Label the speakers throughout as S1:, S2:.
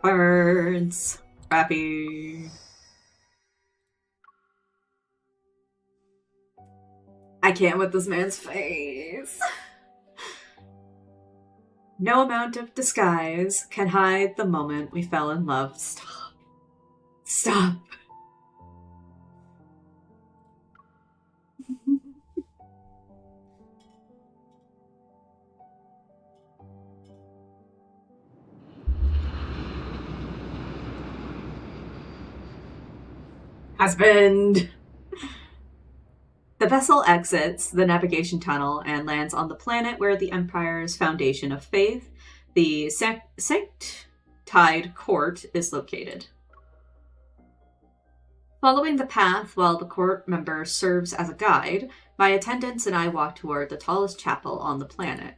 S1: Birds. Rappy. I can't with this man's face. No amount of disguise can hide the moment we fell in love. Stop. Stop. Husband. The vessel exits the navigation tunnel and lands on the planet where the Empire's foundation of faith, the Sanctide Court, is located. Following the path while the court member serves as a guide, my attendants and I walk toward the tallest chapel on the planet.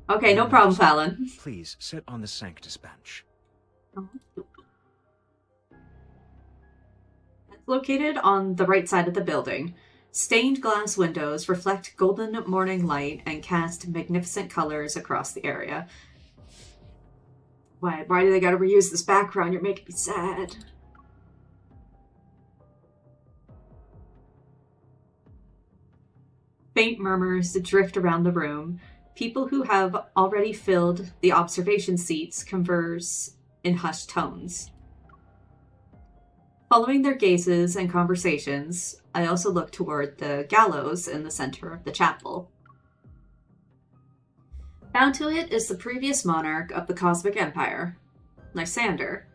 S1: Okay, no problem, Fallon.
S2: Please sit on the Sanctus bench.
S1: It's located on the right side of the building. Stained glass windows reflect golden morning light and cast magnificent colors across the area. Why do they gotta reuse this background? You're making me sad. Faint murmurs drift around the room. People who have already filled the observation seats converse in hushed tones. Following their gazes and conversations, I also look toward the gallows in the center of the chapel. Bound to it is the previous monarch of the Cosmic Empire, Lysander.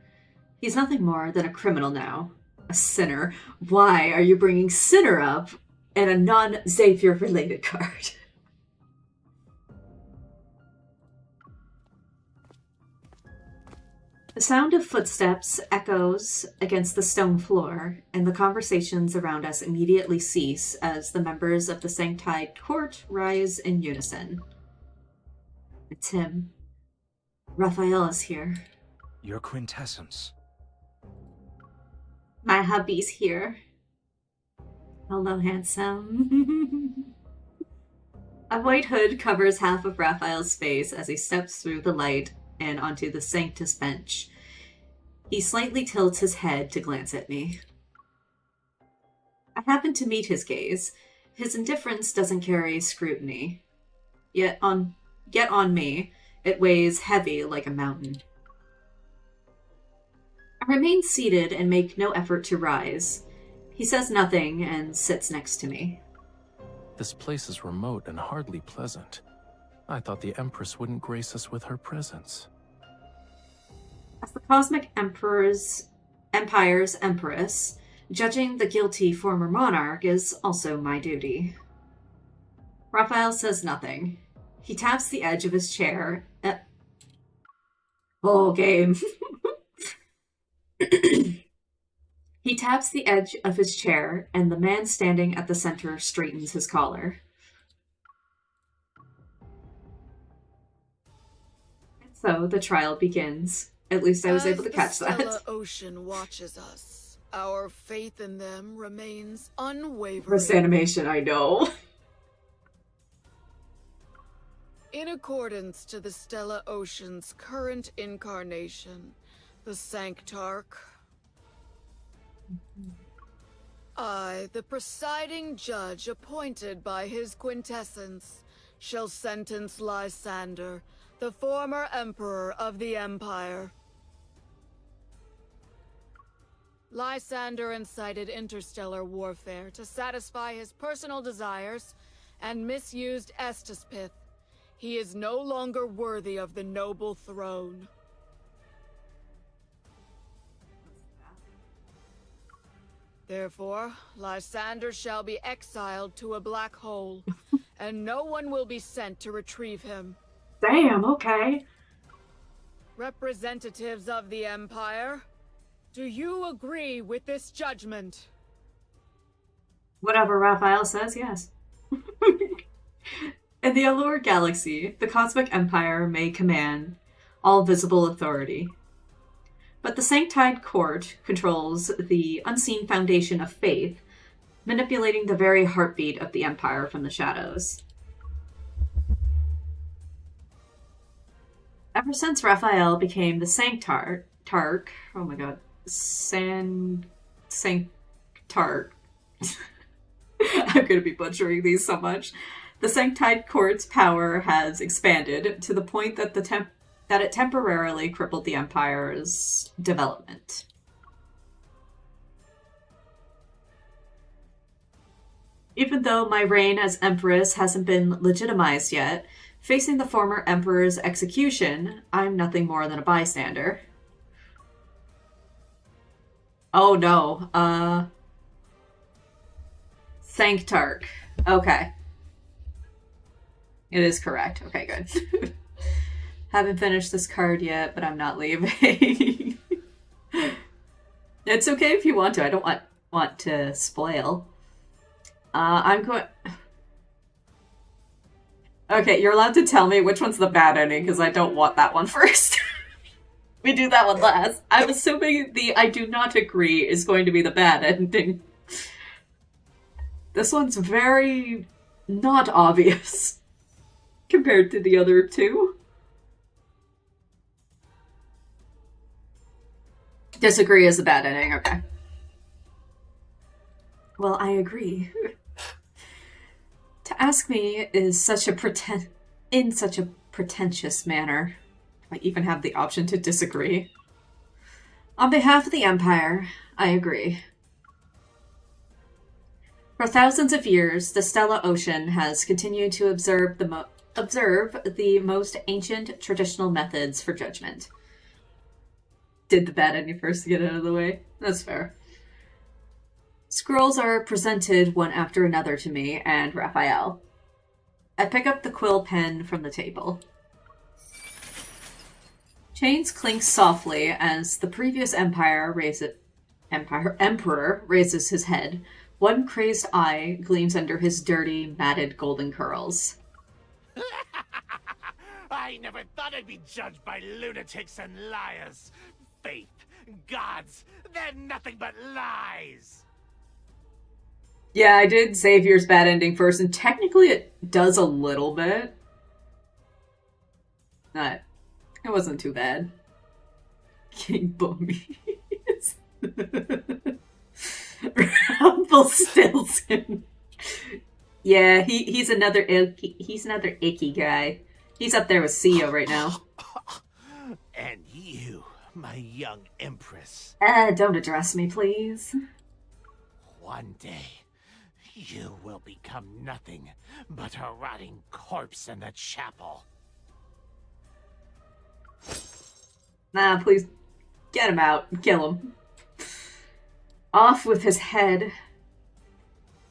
S1: He's nothing more than a criminal now. A sinner. Why are you bringing sinner up and a non-Xavier related card? The sound of footsteps echoes against the stone floor, and the conversations around us immediately cease as the members of the Sanctide Court rise in unison. It's him. Rafayel is here.
S2: Your quintessence.
S1: My hubby's here. Hello, handsome. A white hood covers half of Raphael's face as he steps through the light and onto the Sanctus bench. He slightly tilts his head to glance at me. I happen to meet his gaze. His indifference doesn't carry scrutiny. Yet on me, it weighs heavy like a mountain. I remain seated and make no effort to rise. He says nothing and sits next to me.
S3: This place is remote and hardly pleasant. I thought the Empress wouldn't grace us with her presence.
S1: As the Cosmic Empire's Empress, judging the guilty former monarch is also my duty. Raphael says nothing. He taps the edge of his chair. Whole game. He taps the edge of his chair, and the man standing at the center straightens his collar. And so the trial begins. At least I was able to catch that.
S4: As the Stella Ocean watches us, our faith in them remains unwavering.
S1: First animation, I know.
S4: In accordance to the Stella Ocean's current incarnation, the Sanctarch, I, the presiding judge appointed by his quintessence, shall sentence Lysander, the former emperor of the Empire. Lysander incited interstellar warfare to satisfy his personal desires and misused Estispith. He is no longer worthy of the noble throne. Therefore, Lysander shall be exiled to a black hole, and no one will be sent to retrieve him.
S1: Damn, okay.
S4: Representatives of the Empire, do you agree with this judgment?
S1: Whatever Raphael says, yes. In the Allure Galaxy, the Cosmic Empire may command all visible authority. But the Sanctide Court controls the unseen foundation of faith, manipulating the very heartbeat of the Empire from the shadows. Ever since Raphael became the Sanctarch, oh my god, Sanctarch. I'm gonna be butchering these so much. The Sanctite Court's power has expanded to the point that that it temporarily crippled the Empire's development. Even though my reign as Empress hasn't been legitimized yet, facing the former Emperor's execution, I'm nothing more than a bystander. Oh no, Sanctarch. Okay. It is correct. Okay, good. Haven't finished this card yet, but I'm not leaving. It's okay if you want to. I don't want to spoil. I'm going... Okay, you're allowed to tell me which one's the bad ending, because I don't want that one first. We do that one last. I'm assuming the I do not agree is going to be the bad ending. This one's very not obvious compared to the other two. Disagree is the bad ending, okay. Well, I agree. To ask me is in such a pretentious manner. I even have the option to disagree. On behalf of the Empire, I agree. For thousands of years, the Stella Ocean has continued to observe the most ancient traditional methods for judgment. Did the bad ending first to get out of the way? That's fair. Scrolls are presented one after another to me and Raphael. I pick up the quill pen from the table. Chains clink softly as the previous emperor raises his head. One crazed eye gleams under his dirty, matted golden curls.
S5: I never thought I'd be judged by lunatics and liars. Faith, gods, they're nothing but lies.
S1: Yeah, I did Xavier's bad ending first, and technically it does a little bit. It wasn't too bad. King Bummies. Rumpelstiltskin. Yeah, he's another icky guy. He's up there with CEO right now.
S5: And you, my young empress.
S1: Don't address me, please.
S5: One day, you will become nothing but a rotting corpse in the chapel.
S1: Nah, please. Get him out. Kill him. Off with his head.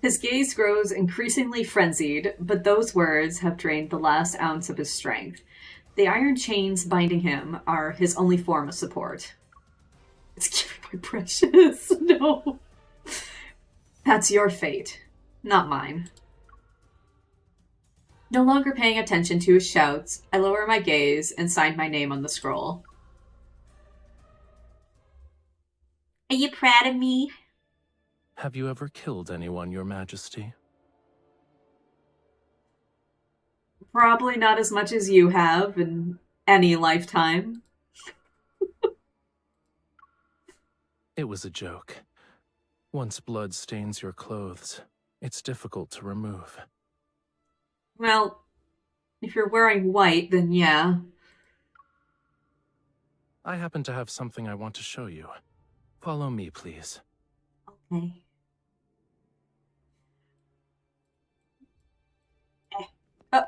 S1: His gaze grows increasingly frenzied, but those words have drained the last ounce of his strength. The iron chains binding him are his only form of support. It's giving my precious. No. That's your fate, not mine. No longer paying attention to his shouts, I lower my gaze and sign my name on the scroll. Are you proud of me?
S3: Have you ever killed anyone, Your Majesty?
S1: Probably not as much as you have in any lifetime.
S3: It was a joke. Once blood stains your clothes, it's difficult to remove.
S1: Well, if you're wearing white, then yeah.
S3: I happen to have something I want to show you. Follow me, please.
S1: Okay.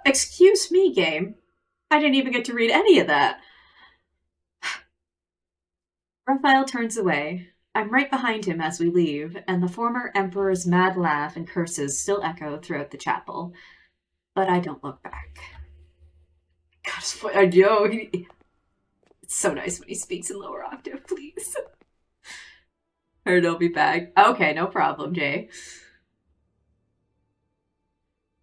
S1: Excuse me, game. I didn't even get to read any of that. Raphael turns away. I'm right behind him as we leave, and the former Emperor's mad laugh and curses still echo throughout the chapel. But I don't look back. God, it's so nice when he speaks in lower octave, please. Heard I'll be back. Okay, no problem, Jay.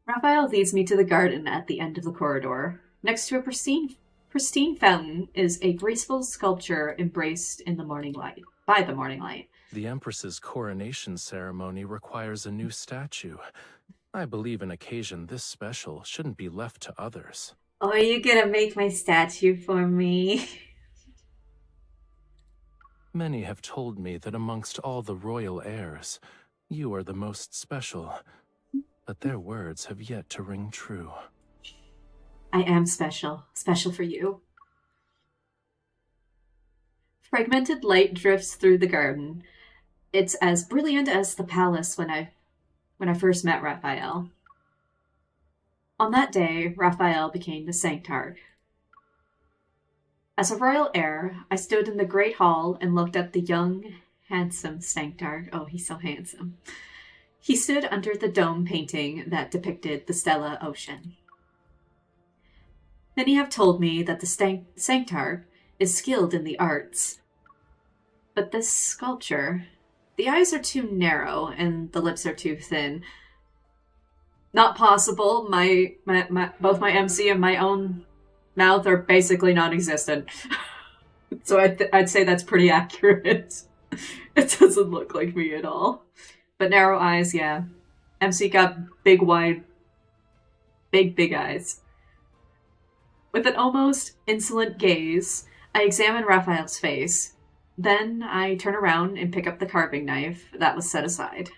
S1: Raphael leads me to the garden at the end of the corridor. Next to a pristine fountain is a graceful sculpture embraced in the morning light. By the morning light.
S3: The Empress's coronation ceremony requires a new statue. I believe an occasion this special shouldn't be left to others.
S1: Oh, are you gonna make my statue for me?
S3: Many have told me that amongst all the royal heirs, you are the most special, but their words have yet to ring true.
S1: I am special. Special for you. Fragmented light drifts through the garden. It's as brilliant as the palace when I first met Raphael. On that day, Raphael became the Sanctarch. As a royal heir, I stood in the great hall and looked at the young, handsome Sanctarch. Oh, he's so handsome. He stood under the dome painting that depicted the Stella Ocean. Many have told me that the Sanctarch is skilled in the arts. But this sculpture, the eyes are too narrow and the lips are too thin. Not possible. Both my MC and my own mouth are basically non-existent. So I'd say that's pretty accurate. It doesn't look like me at all. But narrow eyes, yeah. MC got big, wide, big eyes. With an almost insolent gaze, I examine Raphael's face. Then I turn around and pick up the carving knife that was set aside.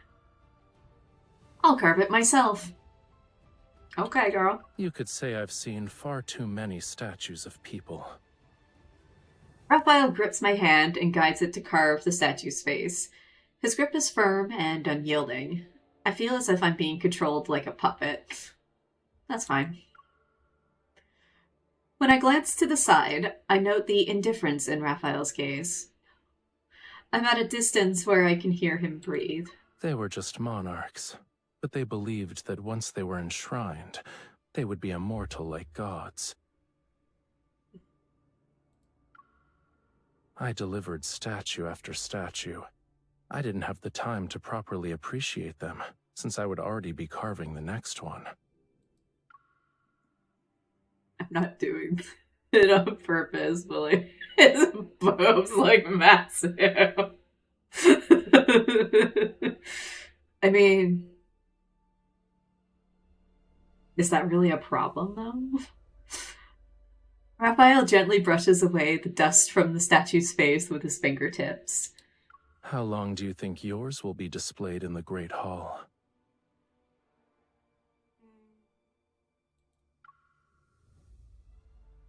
S1: I'll carve it myself. Okay, girl.
S3: You could say I've seen far too many statues of people.
S1: Raphael grips my hand and guides it to carve the statue's face. His grip is firm and unyielding. I feel as if I'm being controlled like a puppet. That's fine. When I glance to the side, I note the indifference in Raphael's gaze. I'm at a distance where I can hear him breathe.
S3: They were just monarchs, but they believed that once they were enshrined, they would be immortal like gods. I delivered statue after statue. I didn't have the time to properly appreciate them, since I would already be carving the next one.
S1: I'm not doing it on purpose, but like, his boobs like massive. I mean, is that really a problem though? Raphael gently brushes away the dust from the statue's face with his fingertips.
S3: How long do you think yours will be displayed in the Great Hall?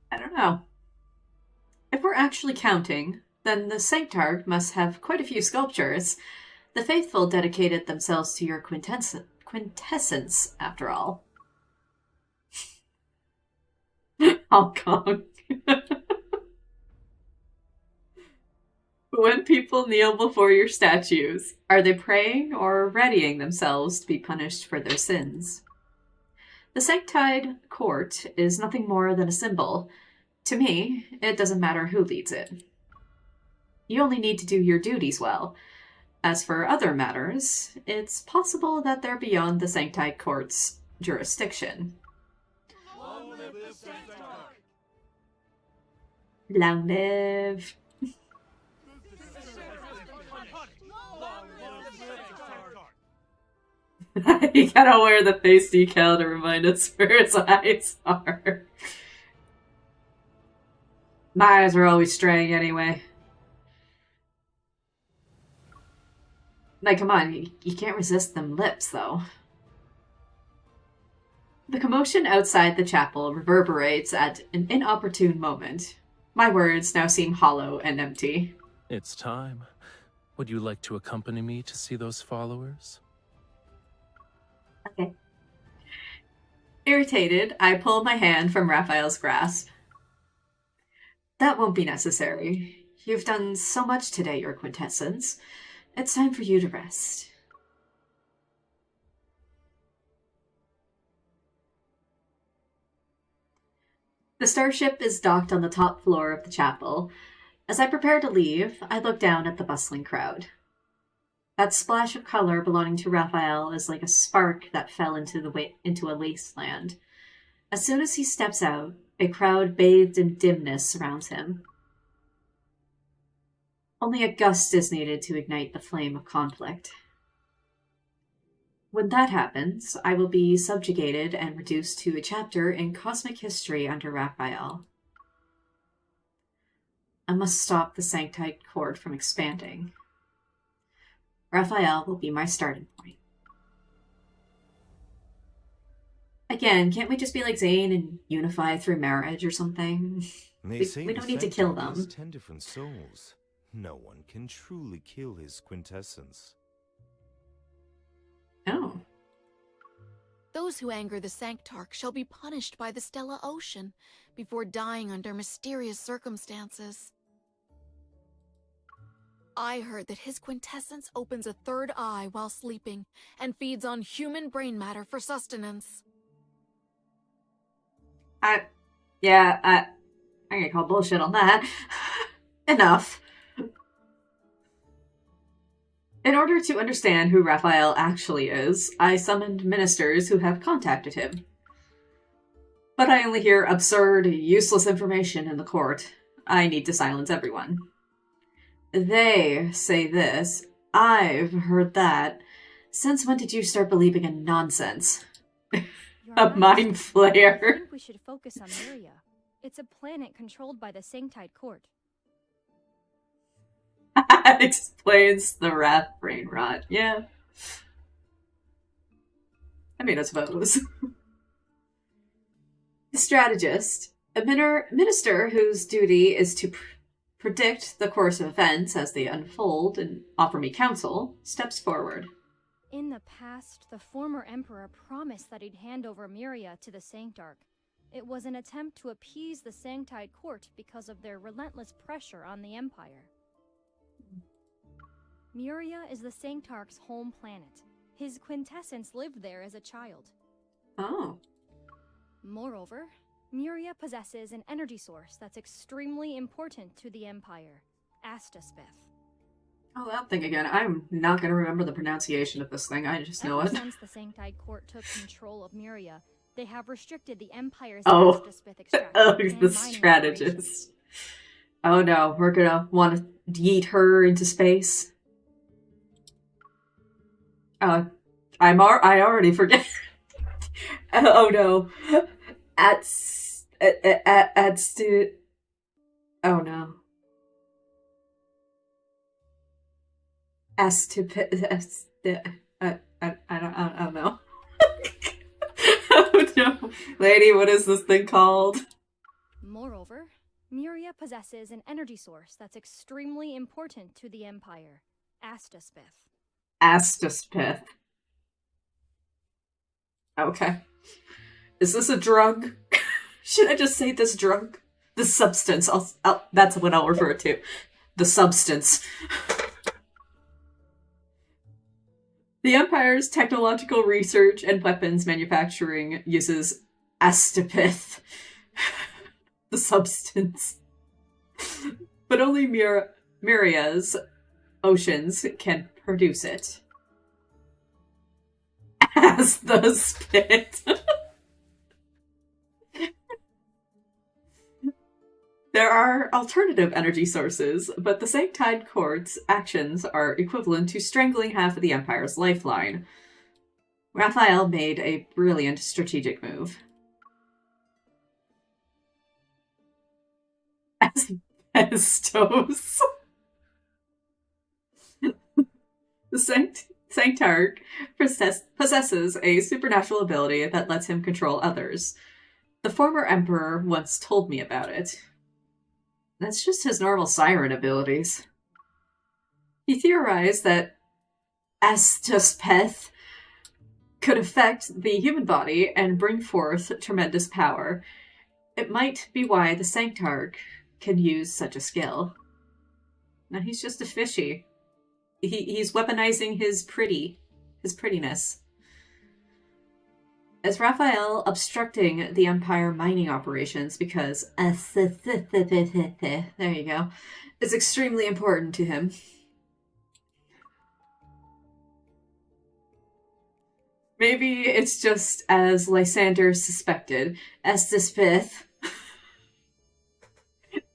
S1: I don't know. If we're actually counting, then the Sanctarch must have quite a few sculptures. The faithful dedicated themselves to your quintessence, after all. Hong Kong. When people kneel before your statues, are they praying or readying themselves to be punished for their sins? The Sanctide court is nothing more than a symbol. To me, it doesn't matter who leads it. You only need to do your duties well. As for other matters, it's possible that they're beyond the Sanctide court's jurisdiction.
S5: Long live the Sanctarch!
S1: Long live. You gotta wear the face decal to remind us where his eyes are. My eyes are always straying anyway. Like, come on, you can't resist them lips, though. The commotion outside the chapel reverberates at an inopportune moment. My words now seem hollow and empty.
S3: It's time. Would you like to accompany me to see those followers?
S1: Okay. Irritated, I pull my hand from Raphael's grasp. That won't be necessary. You've done so much today, your quintessence. It's time for you to rest. The starship is docked on the top floor of the chapel. As I prepare to leave, I look down at the bustling crowd. That splash of color belonging to Raphael is like a spark that fell into a wasteland. As soon as he steps out, a crowd bathed in dimness surrounds him. Only a gust is needed to ignite the flame of conflict. When that happens, I will be subjugated and reduced to a chapter in cosmic history under Raphael. I must stop the Sanctite Court from expanding. Raphael will be my starting point. Again, can't we just be like Zane and unify through marriage or something?
S6: They
S1: We
S6: say
S1: don't
S6: the
S1: need to kill
S6: Sanctite has
S1: them.
S6: 10 different souls. No one can truly kill his quintessence.
S1: Oh.
S4: Those who anger the Sanctarch shall be punished by the Stella Ocean before dying under mysterious circumstances. I heard that his quintessence opens a third eye while sleeping and feeds on human brain matter for sustenance.
S1: I'm gonna call bullshit on that. Enough. In order to understand who Raphael actually is, I summoned ministers who have contacted him. But I only hear absurd, useless information in the court. I need to silence everyone. They say this. I've heard that. Since when did you start believing in nonsense? A mind
S7: I
S1: flayer.
S7: think we should focus on Myria. It's a planet controlled by the Sanctite Court.
S1: That explains the rat brain rot. Yeah. I mean, I suppose. The strategist, a minister whose duty is to predict the course of events as they unfold and offer me counsel, steps forward.
S7: In the past, the former emperor promised that he'd hand over Myria to the Sanctarch. It was an attempt to appease the Sanctite Court because of their relentless pressure on the Empire. Myria is the Sanctarch's home planet. His quintessence lived there as a child.
S1: Oh.
S7: Moreover, Myria possesses an energy source that's extremely important to the Empire, Astaspith.
S1: Oh, that thing again. I'm not going to remember the pronunciation of this thing. I just know
S7: Ever
S1: it.
S7: since the Sanctite Court took control of Myria, they have restricted the Empire's
S1: Oh.
S7: Astaspith extraction
S1: Oh,
S7: and
S1: the
S7: mining
S1: strategist.
S7: operations.
S1: Oh no, we're gonna want to yeet her into space. I already forget. Oh no. Oh no. I don't know. Oh no. Lady, what is this thing called?
S7: Moreover, Myria possesses an energy source that's extremely important to the Empire, Astaspith.
S1: Astaspith. Okay. Is this a drug? Should I just say this drug? The substance. That's what I'll refer to. The substance. The Empire's technological research and weapons manufacturing uses Astapith, the substance. But only Myria's oceans can produce it. As the spit. There are alternative energy sources, but the Sanctite Court's actions are equivalent to strangling half of the Empire's lifeline. Raphael made a brilliant strategic move. Asbestos. The Sanctarch possesses a supernatural ability that lets him control others. The former emperor once told me about it. That's just his normal siren abilities. He theorized that Astaspeth could affect the human body and bring forth tremendous power. It might be why the Sanctarch can use such a skill. Now he's just a fishy. He's weaponizing his prettiness. Is Raphael obstructing the Empire mining operations because there you go, is extremely important to him? Maybe it's just as Lysander suspected. Astaspith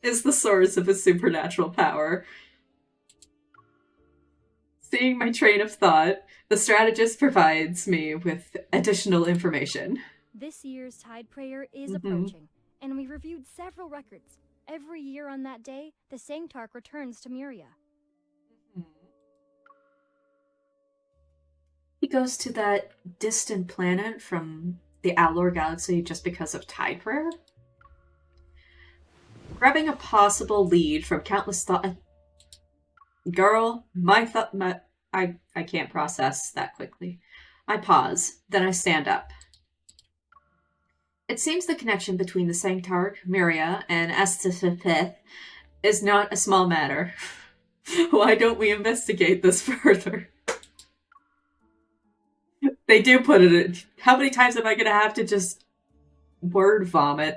S1: is the source of his supernatural power. Seeing my train of thought, the strategist provides me with additional information.
S7: This year's Tide Prayer is approaching, and we've reviewed several records. Every year on that day, the Sanctarch returns to Myria.
S1: He goes to that distant planet from the Outlaw Galaxy just because of Tide Prayer? Grabbing a possible lead from countless thought... Girl, I can't process that quickly. I pause, then I stand up. It seems the connection between the Sanctarch, Myria, and Estespith is not a small matter. Why don't we investigate this further? They do put it in. How many times am I gonna have to just word vomit?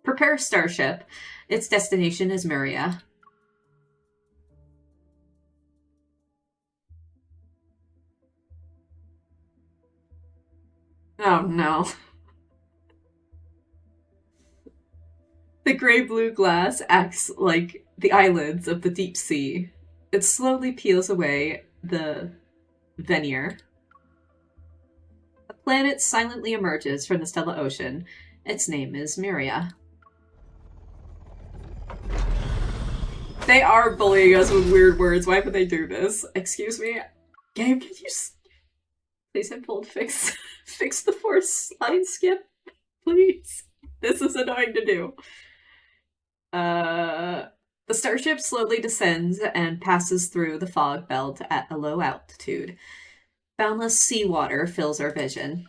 S1: Prepare starship. Its destination is Myria. Oh no. The gray-blue glass acts like the eyelids of the deep sea. It slowly peels away the veneer. A planet silently emerges from the stellar ocean. Its name is Myria. They are bullying us with weird words. Why would they do this? Excuse me? Game, can you please hit bold fix the force line skip? Please. This is annoying to do. The starship slowly descends and passes through the fog belt at a low altitude. Boundless seawater fills our vision.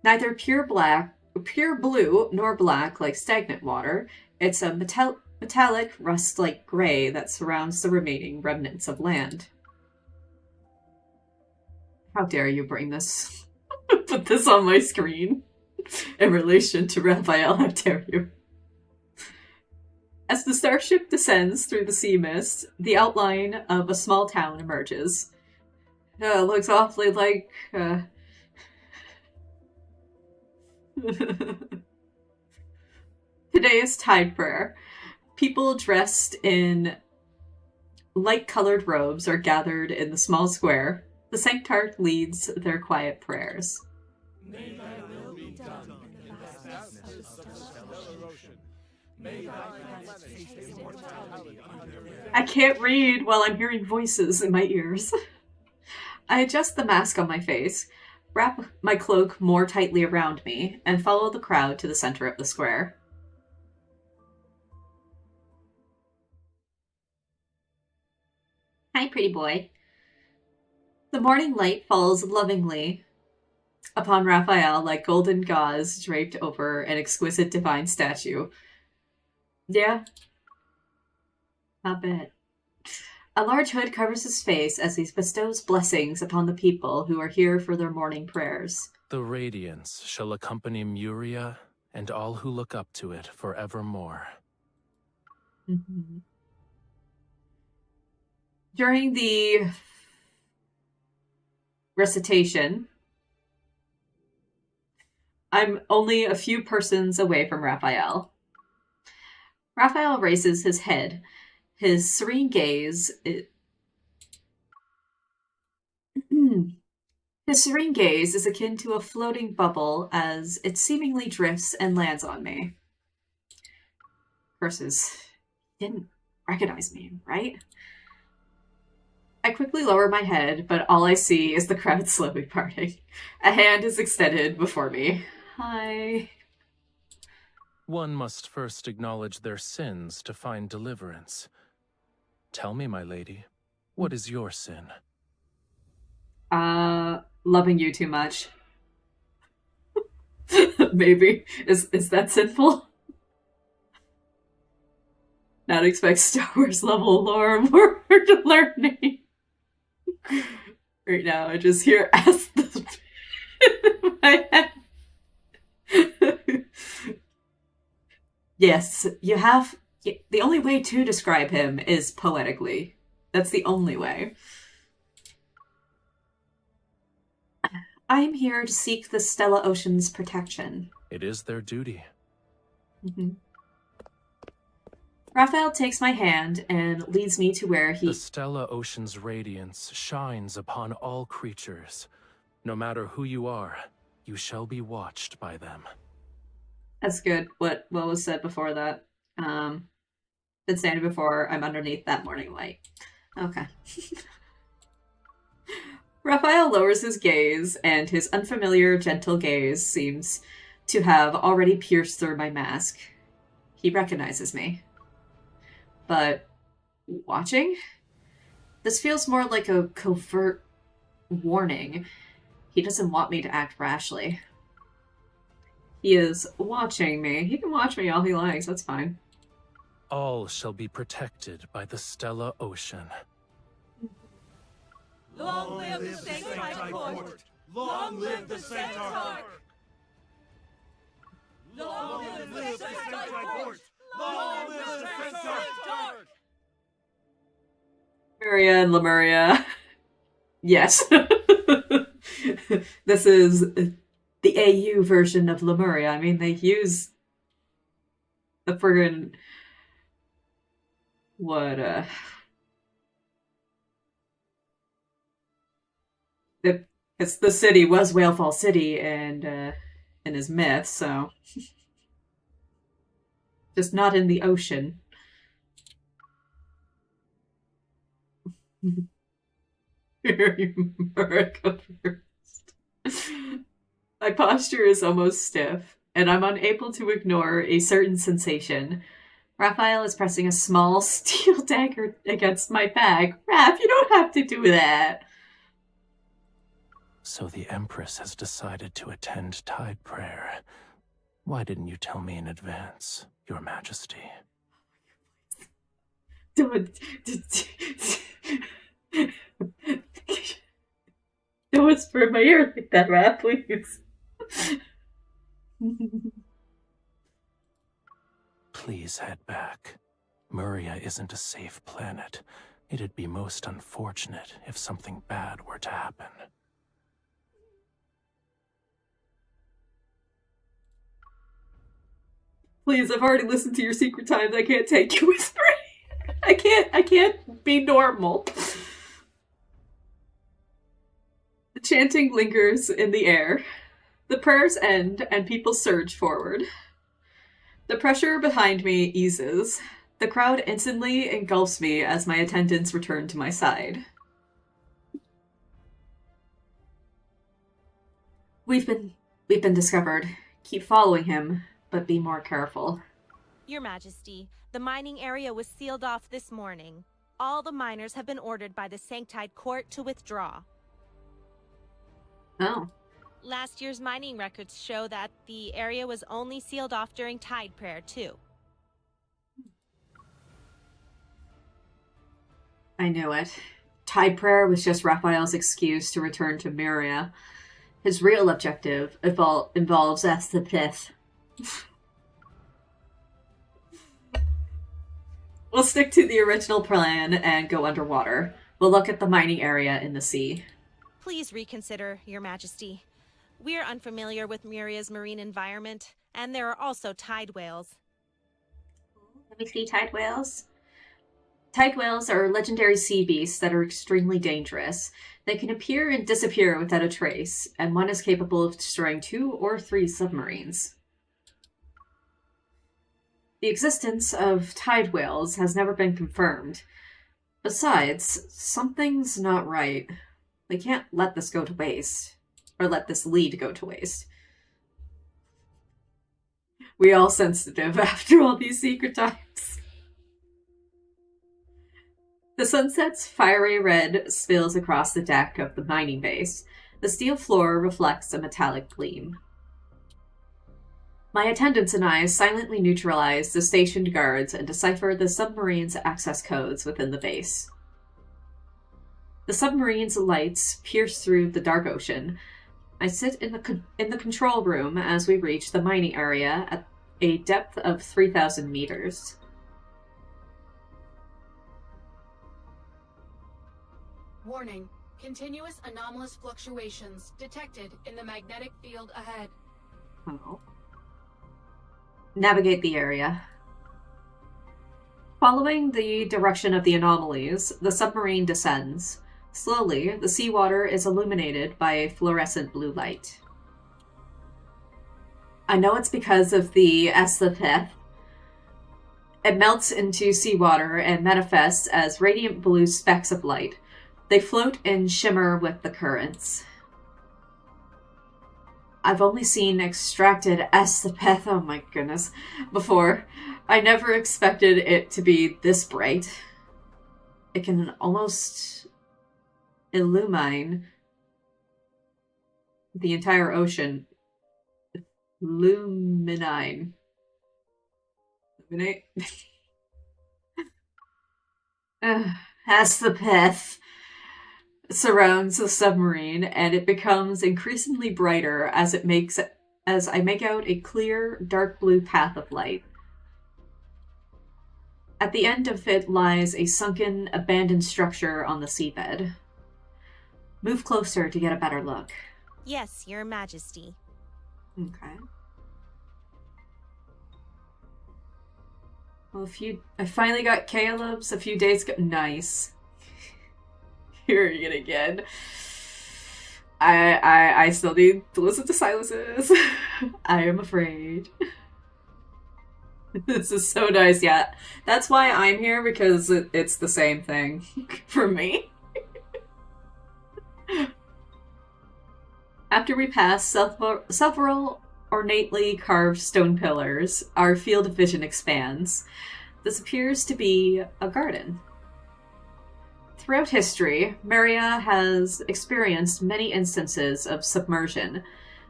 S1: Neither pure blue nor black like stagnant water. It's a metallic, rust-like gray that surrounds the remaining remnants of land. How dare you bring this? Put this on my screen. In relation to Rafayel, how dare you? As the starship descends through the sea mist, the outline of a small town emerges. Looks awfully like... Today is Tide Prayer. People dressed in light-colored robes are gathered in the small square. The Sanctarch leads their quiet prayers. May thy will be done in the vastness of the stellar ocean. May thy plans taste immortality under their... I can't read while I'm hearing voices in my ears. I adjust the mask on my face, wrap my cloak more tightly around me, and follow the crowd to the center of the square. Hi, pretty boy. The morning light falls lovingly upon Rafayel like golden gauze draped over an exquisite divine statue. Yeah. Not bad. A large hood covers his face as he bestows blessings upon the people who are here for their morning prayers.
S3: The radiance shall accompany Myria and all who look up to it forevermore.
S1: Mm-hmm. During the recitation, I'm only a few persons away from Rafayel. Rafayel raises his head. His serene gaze... His serene gaze is akin to a floating bubble as it seemingly drifts and lands on me. Curses. He didn't recognize me, right? I quickly lower my head, but all I see is the crowd slowly parting. A hand is extended before me. Hi.
S3: One must first acknowledge their sins to find deliverance. Tell me, my lady, what is your sin?
S1: Loving you too much. Maybe. Is that sinful? Not expect Star Wars level lore more learning. Right now, I just hear ask the my head. Yes, you have... The only way to describe him is poetically. That's the only way. I am here to seek the Stella Ocean's protection.
S3: It is their duty.
S1: Mm-hmm. Raphael takes my hand and leads me to where
S3: The Stella Ocean's radiance shines upon all creatures. No matter who you are, you shall be watched by them.
S1: That's good. What was said before that? Been standing before I'm underneath that morning light. Okay. Raphael lowers his gaze, and his unfamiliar, gentle gaze seems to have already pierced through my mask. He recognizes me. But watching? This feels more like a covert warning. He doesn't want me to act rashly. He is watching me. He can watch me all he likes, that's fine.
S3: All shall be protected by the Stella Ocean.
S8: Long live the Sanctite Court! Long live the Centaur! Long live the Sanctite Court! Long live the Centaur!
S1: Maria and Lemuria. Yes. This is the AU version of Lemuria. I mean, they use the friggin' it's the city was Whalefall City and in his myth, so just not in the ocean. America first. My posture is almost stiff, and I'm unable to ignore a certain sensation. Raphael is pressing a small steel dagger against my back. Raph, you don't have to do that.
S3: So the Empress has decided to attend Tide Prayer. Why didn't you tell me in advance, Your Majesty?
S1: Don't whisper in my ear like that, Raph, please.
S3: Please head back. Muria isn't a safe planet. It'd be most unfortunate if something bad were to happen.
S1: Please, I've already listened to your secret times. I can't take you whispering. I can't be normal. The chanting lingers in the air. The prayers end, and people surge forward. The pressure behind me eases. The crowd instantly engulfs me as my attendants return to my side. We've been discovered. Keep following him, but be more careful.
S9: Your Majesty, the mining area was sealed off this morning. All the miners have been ordered by the Sanctite Court to withdraw.
S1: Oh.
S9: Last year's mining records show that the area was only sealed off during Tide Prayer, too.
S1: I knew it. Tide Prayer was just Raphael's excuse to return to Muria. His real objective involves Estepith. We'll stick to the original plan and go underwater. We'll look at the mining area in the sea.
S9: Please reconsider, Your Majesty. We're unfamiliar with Muria's marine environment, and there are also tide whales.
S1: Let me see tide whales. Tide whales are legendary sea beasts that are extremely dangerous. They can appear and disappear without a trace, and one is capable of destroying 2 or 3 submarines. The existence of tide whales has never been confirmed. Besides, something's not right. We can't let this go to waste. Or let this lead go to waste. We all sensitive after all these secret times. The sunset's fiery red spills across the deck of the mining base. The steel floor reflects a metallic gleam. My attendants and I silently neutralize the stationed guards and decipher the submarine's access codes within the base. The submarine's lights pierce through the dark ocean. I sit in the control room as we reach the mining area at a depth of 3,000 meters.
S4: Warning. Continuous anomalous fluctuations detected in the magnetic field ahead.
S1: Oh. Navigate the area. Following the direction of the anomalies, the submarine descends. Slowly, the seawater is illuminated by a fluorescent blue light. I know it's because of the Esthetheth. It melts into seawater and manifests as radiant blue specks of light. They float and shimmer with the currents. I've only seen extracted Esthetheth, oh my goodness, before. I never expected it to be this bright. It can almost illumine the entire ocean. Luminine. Illuminate? Esthetheth surrounds the submarine, and it becomes increasingly brighter as I make out a clear, dark blue path of light. At the end of it lies a sunken, abandoned structure on the seabed. Move closer to get a better look.
S9: Yes, Your Majesty.
S1: Okay. Well, I finally got Caleb's a few days ago. Nice. Hearing it again. I still need to listen to Silas's. I am afraid. This is so nice, yeah. That's why I'm here, because it's the same thing for me. After we pass several ornately carved stone pillars, our field of vision expands. This appears to be a garden. Throughout history, Meria has experienced many instances of submersion.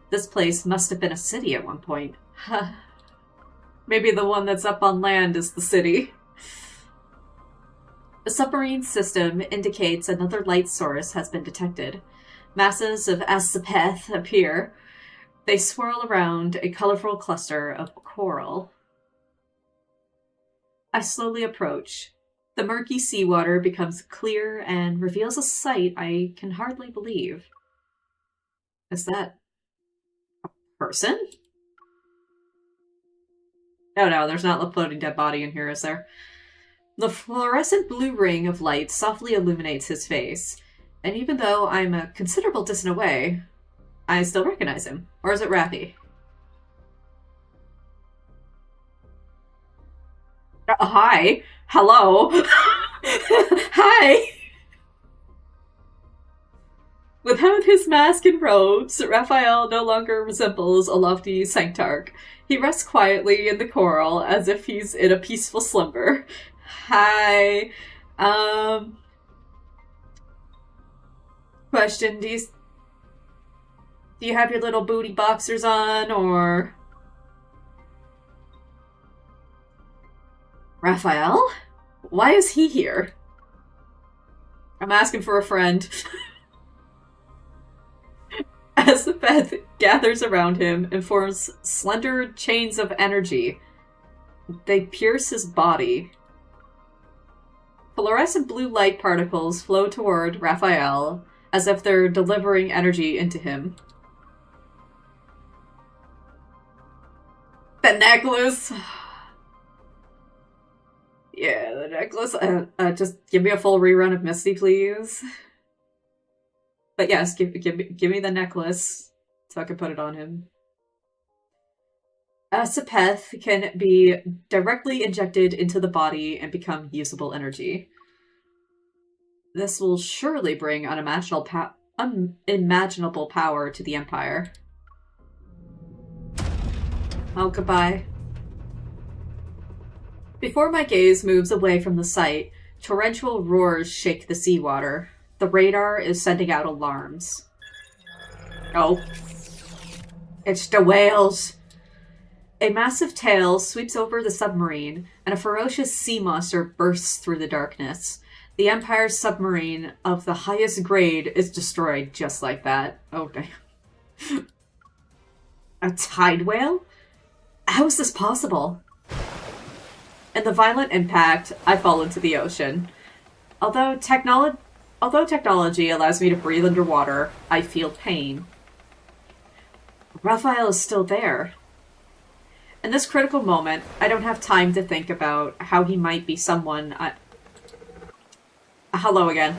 S1: This place must have been a city at one point. Maybe the one that's up on land is the city. The submarine system indicates another light source has been detected. Masses of Esthetheth appear. They swirl around a colorful cluster of coral. I slowly approach. The murky seawater becomes clear and reveals a sight I can hardly believe. Is that a person? Oh no, there's not a floating dead body in here, is there? The fluorescent blue ring of light softly illuminates his face, and even though I'm a considerable distance away, I still recognize him. Or is it Rafi? Hi. Hello. Hi. Without his mask and robes, Rafayel no longer resembles a lofty sanctarch. He rests quietly in the coral as if he's in a peaceful slumber. Hi. Question, do you have your little booty boxers on, or... Rafayel? Why is he here? I'm asking for a friend. As the bed gathers around him and forms slender chains of energy, they pierce his body. Fluorescent blue light particles flow toward Rafayel as if they're delivering energy into him. The necklace! Yeah, the necklace. Just give me a full rerun of Misty, please. But yes, give me the necklace so I can put it on him. Esthetheth can be directly injected into the body and become usable energy. This will surely bring unimaginable power to the Empire. Oh, goodbye. Before my gaze moves away from the sight, torrential roars shake the seawater. The radar is sending out alarms. Oh. It's the whales! A massive tail sweeps over the submarine, and a ferocious sea monster bursts through the darkness. The Empire's submarine of the highest grade is destroyed just like that. Oh, damn. A tide whale? How is this possible? In the violent impact, I fall into the ocean. Although technology allows me to breathe underwater, I feel pain. Rafayel is still there. In this critical moment, I don't have time to think about how he might be someone hello again.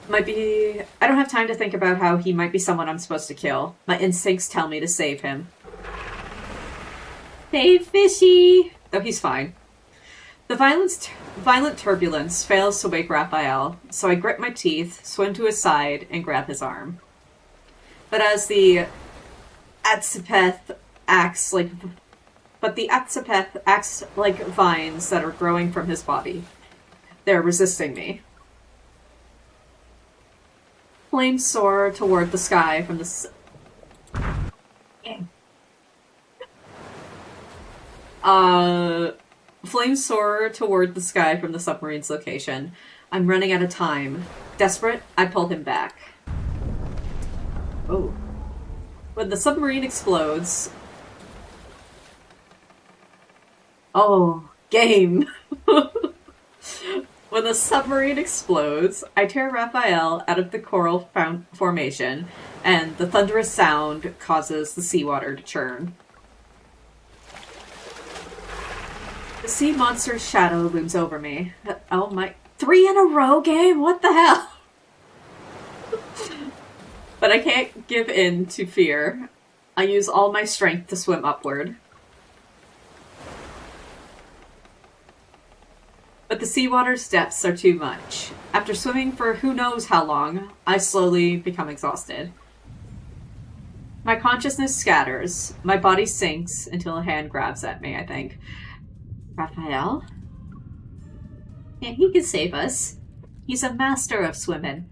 S1: I don't have time to think about how he might be someone I'm supposed to kill. My instincts tell me to save him. Save Fishy! Though he's fine. The violent turbulence fails to wake Raphael, so I grit my teeth, swim to his side, and grab his arm. But as the Atsipeth acts like vines that are growing from his body. They're resisting me. Flames soar toward the sky from the Flames soar toward the sky from the submarine's location. I'm running out of time. Desperate, I pull him back. Oh. When the submarine explodes... Oh, game! When the submarine explodes, I tear Raphael out of the coral formation, and the thunderous sound causes the seawater to churn. The sea monster's shadow looms over me. Oh my... 3 in a row game? What the hell? But I can't give in to fear. I use all my strength to swim upward. But the seawater's depths are too much. After swimming for who knows how long, I slowly become exhausted. My consciousness scatters. My body sinks until a hand grabs at me, I think. Raphael? Yeah, he can save us. He's a master of swimming.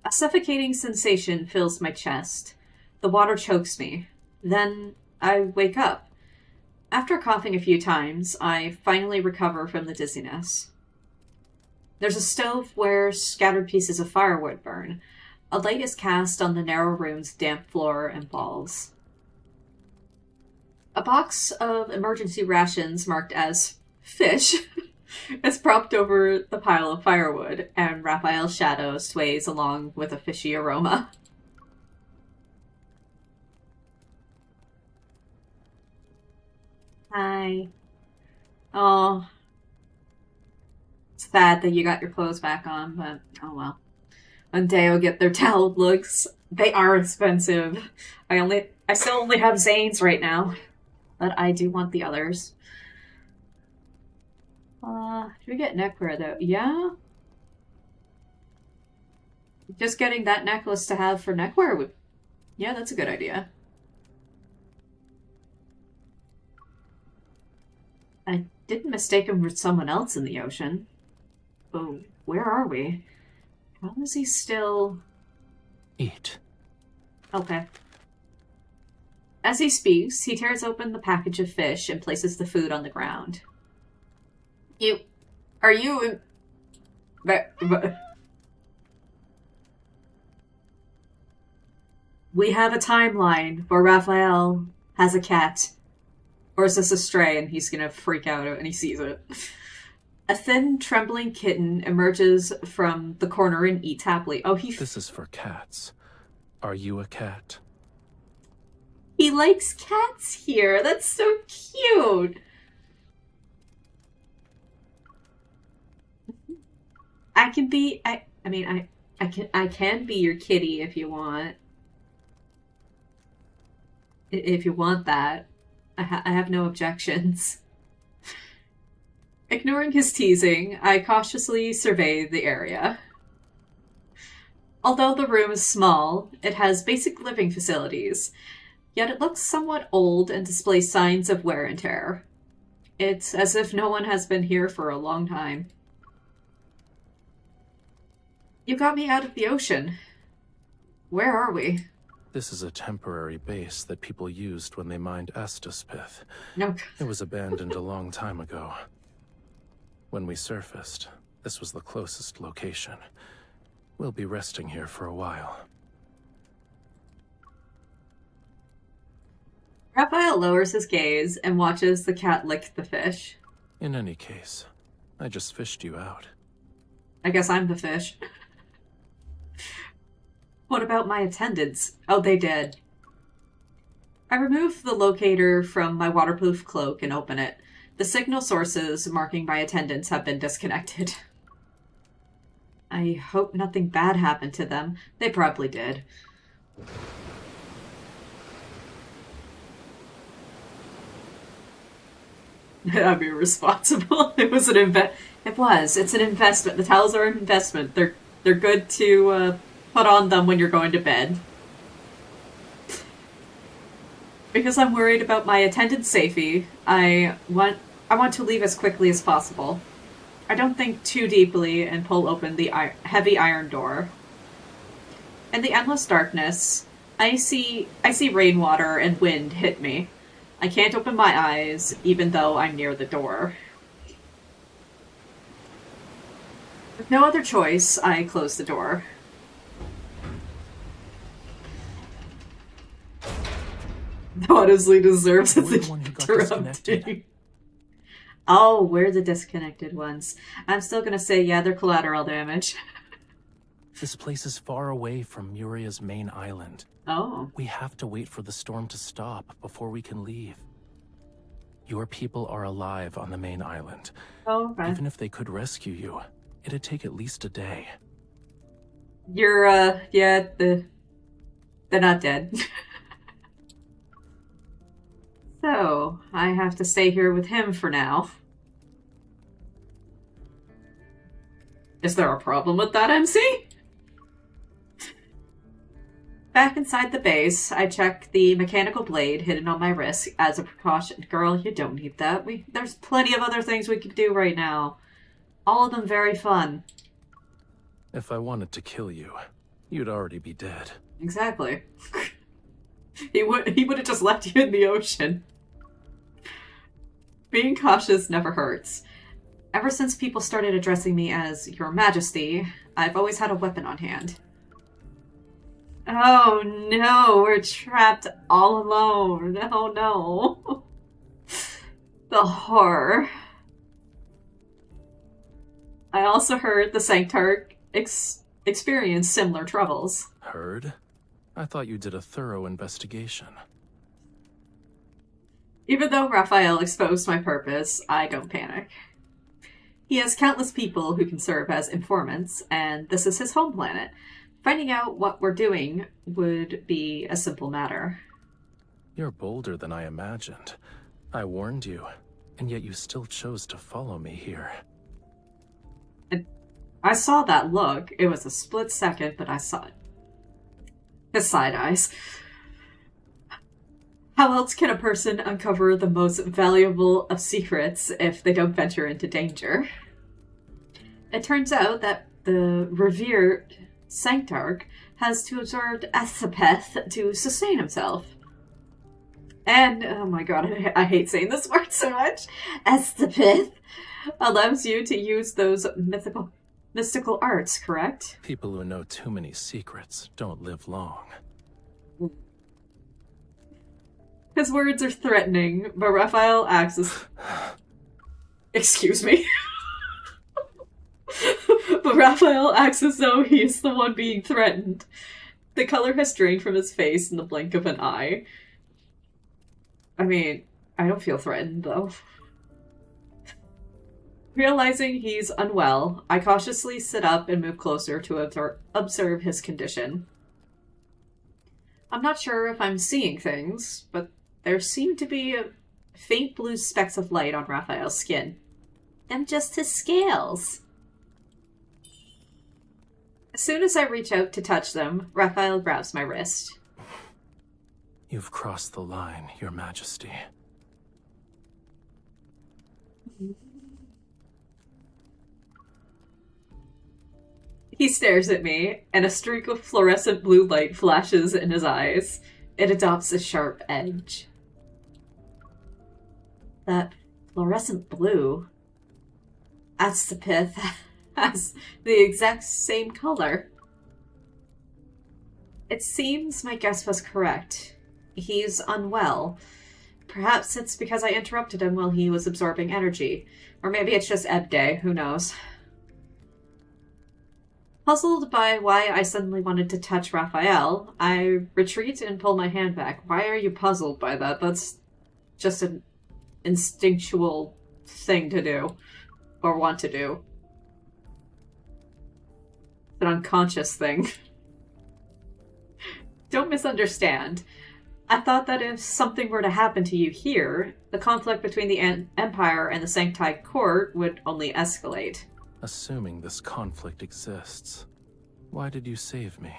S1: A suffocating sensation fills my chest. The water chokes me. Then I wake up. After coughing a few times, I finally recover from the dizziness. There's a stove where scattered pieces of firewood burn. A light is cast on the narrow room's damp floor and walls. A box of emergency rations marked as fish is propped over the pile of firewood, and Raphael's shadow sways along with a fishy aroma. Hi. Oh. It's sad that you got your clothes back on, but oh well. One day I'll get their toweled looks. They are expensive. I still only have Zane's right now. But I do want the others. Should we get neckwear though? Yeah? Just getting that necklace to have for neckwear would... Yeah, that's a good idea. I didn't mistake him for someone else in the ocean. Oh, where are we? How is he still...
S3: Eat.
S1: Okay. As he speaks, he tears open the package of fish and places the food on the ground. Are you... We have a timeline where Raphael has a cat. Or is this a stray and he's gonna freak out when he sees it? A thin, trembling kitten emerges from the corner and eats happily. Oh,
S3: This is for cats. Are you a cat?
S1: He likes cats here. That's so cute. I can be... I can be your kitty if you want. If you want that. I have no objections. Ignoring his teasing, I cautiously survey the area. Although the room is small, it has basic living facilities, yet it looks somewhat old and displays signs of wear and tear. It's as if no one has been here for a long time. You got me out of the ocean. Where are we?
S3: This is a temporary base that people used when they mined Estaspith.
S1: No.
S3: It was abandoned a long time ago. When we surfaced, this was the closest location. We'll be resting here for a while.
S1: Raphael lowers his gaze and watches the cat lick the fish.
S3: In any case, I just fished you out.
S1: I guess I'm the fish. What about my attendants? Oh, they did. I remove the locator from my waterproof cloak and open it. The signal sources marking my attendance have been disconnected. I hope nothing bad happened to them. They probably did. I'm irresponsible. It was an It's an investment. The towels are an investment. They're good to put on them when you're going to bed. Because I'm worried about my attendant's safety, I want to leave as quickly as possible. I don't think too deeply and pull open the heavy iron door. In the endless darkness, I see rainwater and wind hit me. I can't open my eyes, even though I'm near the door. With no other choice, I close the door. Honestly deserves
S3: You're the one who got disconnected.
S1: interrupting. Oh, we're the disconnected ones. I'm still gonna say, yeah, they're collateral damage.
S3: This place is far away from Muria's main island.
S1: Oh.
S3: We have to wait for the storm to stop before we can leave. Your people are alive on the main island.
S1: Oh, okay.
S3: Even if they could rescue you, it'd take at least a day.
S1: You're, yeah, they're not dead. So, I have to stay here with him for now. Is there a problem with that, MC? Back inside the base, I check the mechanical blade hidden on my wrist as a precaution. Girl, you don't need that. There's plenty of other things we could do right now. All of them very fun.
S3: If I wanted to kill you, you'd already be dead.
S1: Exactly. He would have just left you in the ocean. Being cautious never hurts. Ever since people started addressing me as Your Majesty, I've always had a weapon on hand. Oh no, we're trapped all alone. Oh no. The horror. I also heard the Sanctarch experienced similar troubles.
S3: Heard? I thought you did a thorough investigation.
S1: Even though Rafayel exposed my purpose, I don't panic. He has countless people who can serve as informants, and this is his home planet. Finding out what we're doing would be a simple matter.
S3: You're bolder than I imagined. I warned you, and yet you still chose to follow me here.
S1: I saw that look. It was a split second, but I saw it. His side eyes. How else can a person uncover the most valuable of secrets if they don't venture into danger? It turns out that the revered Sanctarch has to absorb Asapeth to sustain himself. And, oh my god, I hate saying this word so much. Asapeth allows you to use those mystical arts, correct?
S3: People who know too many secrets don't live long.
S1: His words are threatening, but Rafayel acts as... Excuse me. But Rafayel acts as though he's the one being threatened. The color has drained from his face in the blink of an eye. I mean, I don't feel threatened, though. Realizing he's unwell, I cautiously sit up and move closer to observe his condition. I'm not sure if I'm seeing things, but there seem to be faint blue specks of light on Rafayel's skin. Them just his scales. As soon as I reach out to touch them, Rafayel grabs my wrist.
S3: You've crossed the line, Your Majesty.
S1: He stares at me, and a streak of fluorescent blue light flashes in his eyes. It adopts a sharp edge. That fluorescent blue... Asapeth has the exact same color. It seems my guess was correct. He's unwell. Perhaps it's because I interrupted him while he was absorbing energy. Or maybe it's just Ebb Day, who knows. Puzzled by why I suddenly wanted to touch Raphael, I retreat and pull my hand back. Why are you puzzled by that? That's just an instinctual thing to do. Or want to do. It's an unconscious thing. Don't misunderstand. I thought that if something were to happen to you here, the conflict between the Empire and the Sanctide Court would only escalate.
S3: Assuming this conflict exists, why did you save me?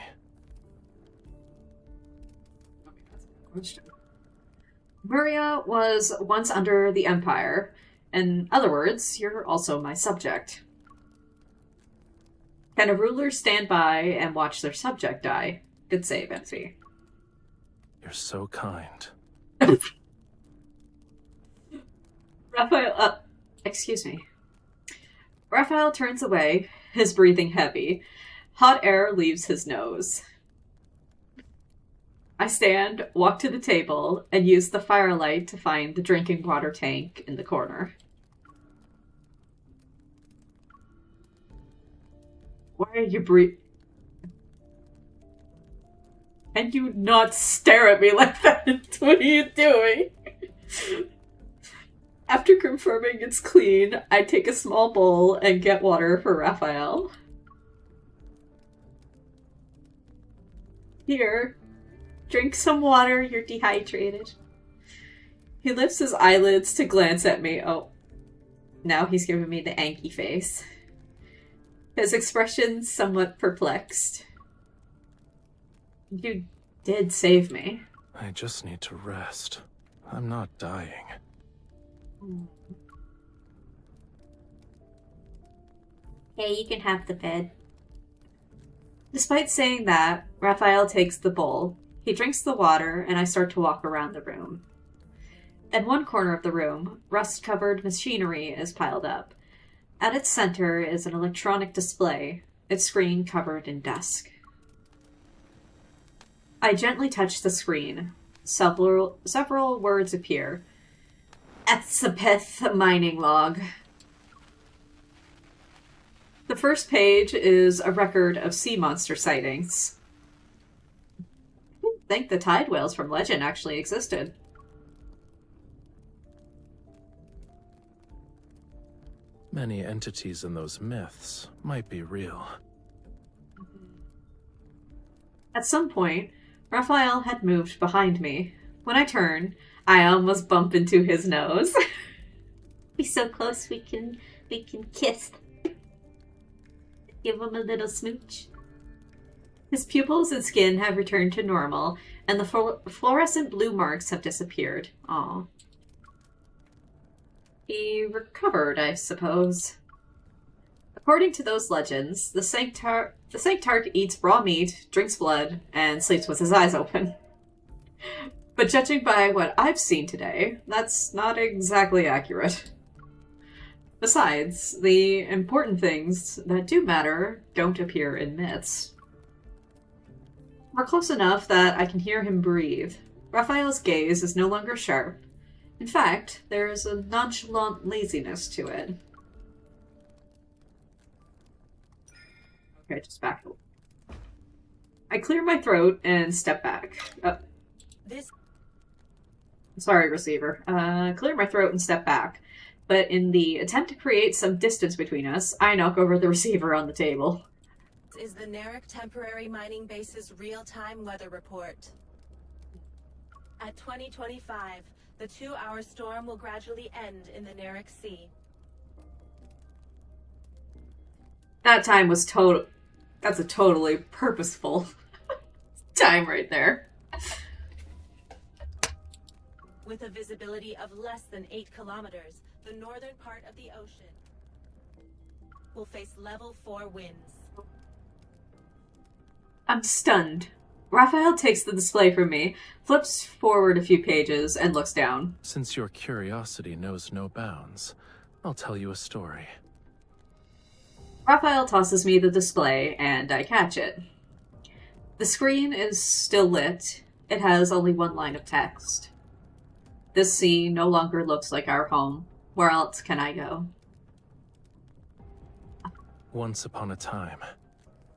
S1: Muria was once under the Empire. In other words, you're also my subject. Can a ruler stand by and watch their subject die? Good save, MC.
S3: You're so kind.
S1: Raphael, excuse me. Raphael turns away, his breathing heavy. Hot air leaves his nose. I stand, walk to the table, and use the firelight to find the drinking water tank in the corner. Why are you breathing? Can you not stare at me like that? What are you doing? After confirming it's clean, I take a small bowl and get water for Raphael. Here, drink some water, you're dehydrated. He lifts his eyelids to glance at me. Oh, now he's giving me the Anki face. His expression somewhat perplexed. You did save me.
S3: I just need to rest. I'm not dying.
S1: Hey, you can have the bed. Despite saying that, Raphael takes the bowl. He drinks the water, and I start to walk around the room. In one corner of the room, rust-covered machinery is piled up. At its center is an electronic display, its screen covered in dust. I gently touch the screen. Several words appear. Ethsapith mining log. The first page is a record of sea monster sightings. I didn't think the tide whales from legend actually existed.
S3: Many entities in those myths might be real.
S1: At some point, Raphael had moved behind me. When I turn, I almost bump into his nose. Be so close we can kiss. Give him a little smooch. His pupils and skin have returned to normal, and the fluorescent blue marks have disappeared. Aw. He recovered, I suppose. According to those legends, the Sanctarch eats raw meat, drinks blood, and sleeps with his eyes open. But judging by what I've seen today, that's not exactly accurate. Besides, the important things that do matter don't appear in myths. We're close enough that I can hear him breathe. Raphael's gaze is no longer sharp. In fact, there is a nonchalant laziness to it. Okay, just back. I clear my throat and step back. Sorry, receiver. Clear my throat and step back. But in the attempt to create some distance between us, I knock over the receiver on the table.
S9: This is the Narek Temporary Mining Base's real-time weather report. At 2025, the 2-hour storm will gradually end in the Narek Sea.
S1: That time was that's a totally purposeful time right there.
S9: With a visibility of less than 8 kilometers, the northern part of the ocean will face level 4 winds.
S1: I'm stunned. Raphael takes the display from me, flips forward a few pages, and looks down.
S3: Since your curiosity knows no bounds, I'll tell you a story.
S1: Raphael tosses me the display, and I catch it. The screen is still lit. It has only one line of text. This sea no longer looks like our home. Where else can I go?
S3: Once upon a time,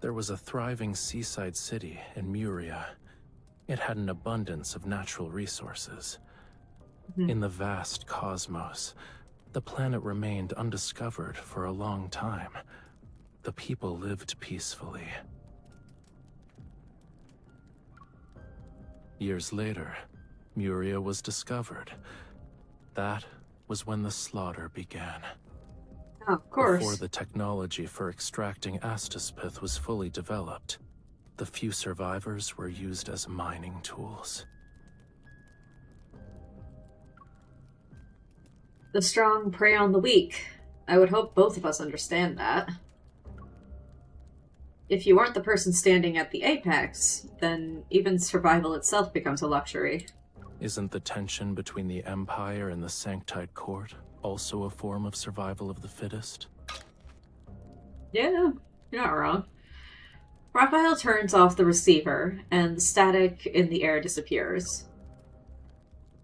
S3: there was a thriving seaside city in Muria. It had an abundance of natural resources. In the vast cosmos, the planet remained undiscovered for a long time. The people lived peacefully. Years later, Muria was discovered. That was when the slaughter began.
S1: Oh, of course.
S3: Before the technology for extracting Astaspith was fully developed, the few survivors were used as mining tools.
S1: The strong prey on the weak. I would hope both of us understand that. If you aren't the person standing at the apex, then even survival itself becomes a luxury.
S3: Isn't the tension between the Empire and the Sanctite Court also a form of survival of the fittest?
S1: Yeah, you're not wrong. Rafayel turns off the receiver, and the static in the air disappears.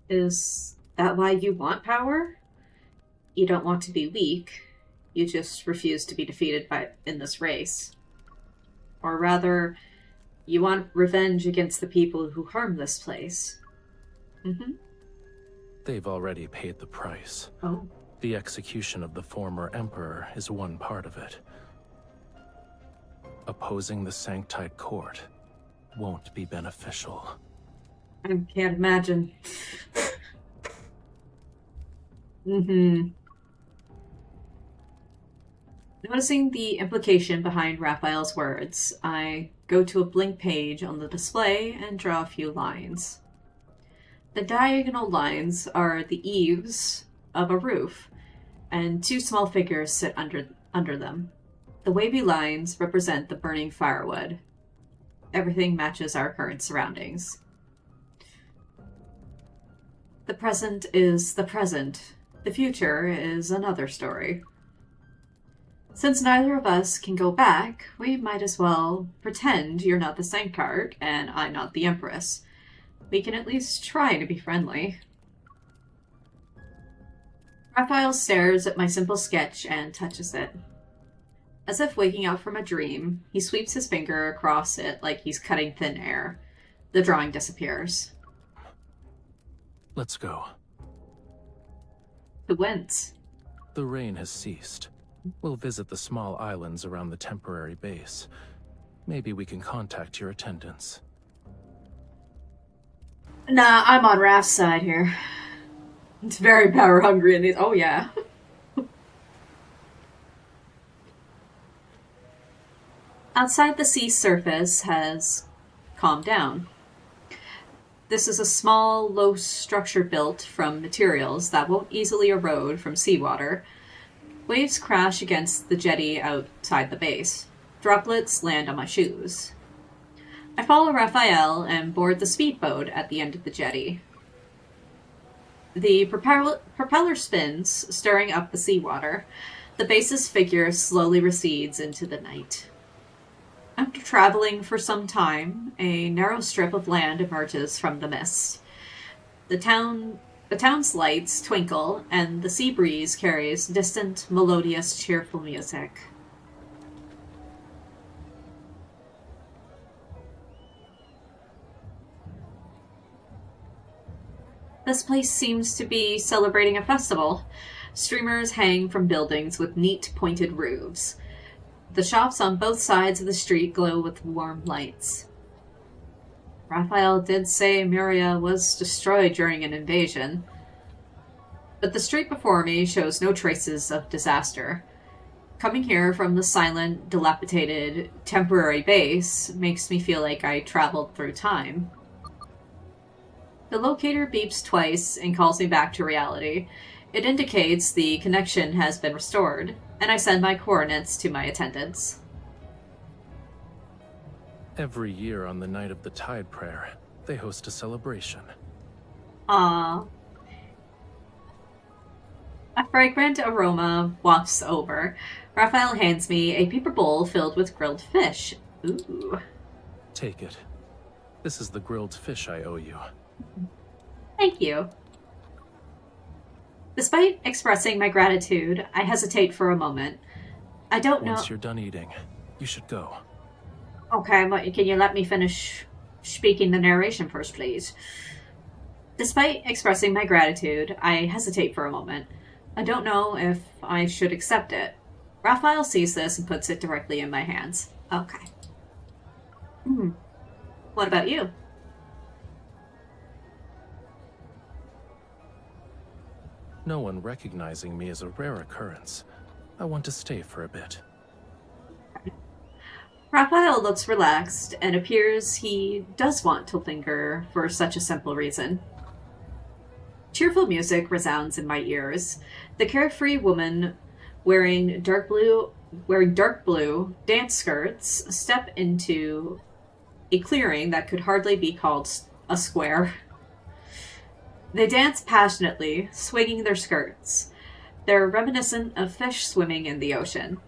S1: Is that why you want power? You don't want to be weak. You just refuse to be defeated in this race. Or rather, you want revenge against the people who harm this place.
S3: They've already paid the price.
S1: Oh.
S3: The execution of the former Emperor is one part of it. Opposing the Sanctite Court won't be beneficial.
S1: I can't imagine. Noticing the implication behind Rafayel's words, I go to a blank page on the display and draw a few lines. The diagonal lines are the eaves of a roof, and two small figures sit under them. The wavy lines represent the burning firewood. Everything matches our current surroundings. The present is the present. The future is another story. Since neither of us can go back, we might as well pretend you're not the Sanctart and I'm not the Empress. We can at least try to be friendly. Rafayel stares at my simple sketch and touches it. As if waking up from a dream, he sweeps his finger across it like he's cutting thin air. The drawing disappears.
S3: Let's go.
S1: To whence?
S3: The rain has ceased. We'll visit the small islands around the temporary base. Maybe we can contact your attendants.
S1: Nah, I'm on Raf's side here. It's very power hungry in these. Oh, yeah. Outside, the sea surface has calmed down. This is a small, low structure built from materials that won't easily erode from seawater. Waves crash against the jetty outside the base. Droplets land on my shoes. I follow Rafayel and board the speedboat at the end of the jetty. The propeller spins, stirring up the seawater. The base's figure slowly recedes into the night. After traveling for some time, a narrow strip of land emerges from the mist. The town's lights twinkle, and the sea breeze carries distant, melodious, cheerful music. This place seems to be celebrating a festival. Streamers hang from buildings with neat, pointed roofs. The shops on both sides of the street glow with warm lights. Rafayel did say Muria was destroyed during an invasion, but the street before me shows no traces of disaster. Coming here from the silent, dilapidated, temporary base makes me feel like I traveled through time. The locator beeps twice and calls me back to reality. It indicates the connection has been restored, and I send my coordinates to my attendants.
S3: Every year on the night of the Tide Prayer, they host a celebration.
S1: Ah. A fragrant aroma wafts over. Rafayel hands me a paper bowl filled with grilled fish. Ooh.
S3: Take it. This is the grilled fish I owe you.
S1: Thank you. Despite expressing my gratitude, I hesitate for a moment. I don't know.
S3: Once you're done eating, you should go.
S1: Okay, but can you let me finish speaking the narration first, please? Despite expressing my gratitude, I hesitate for a moment. I don't know if I should accept it. Raphael sees this and puts it directly in my hands. Okay. What about you?
S3: No one recognizing me is a rare occurrence. I want to stay for a bit.
S1: Raphael looks relaxed and appears he does want to linger for such a simple reason. Cheerful music resounds in my ears. The carefree woman wearing dark blue dance skirts step into a clearing that could hardly be called a square. They dance passionately, swinging their skirts. They're reminiscent of fish swimming in the ocean.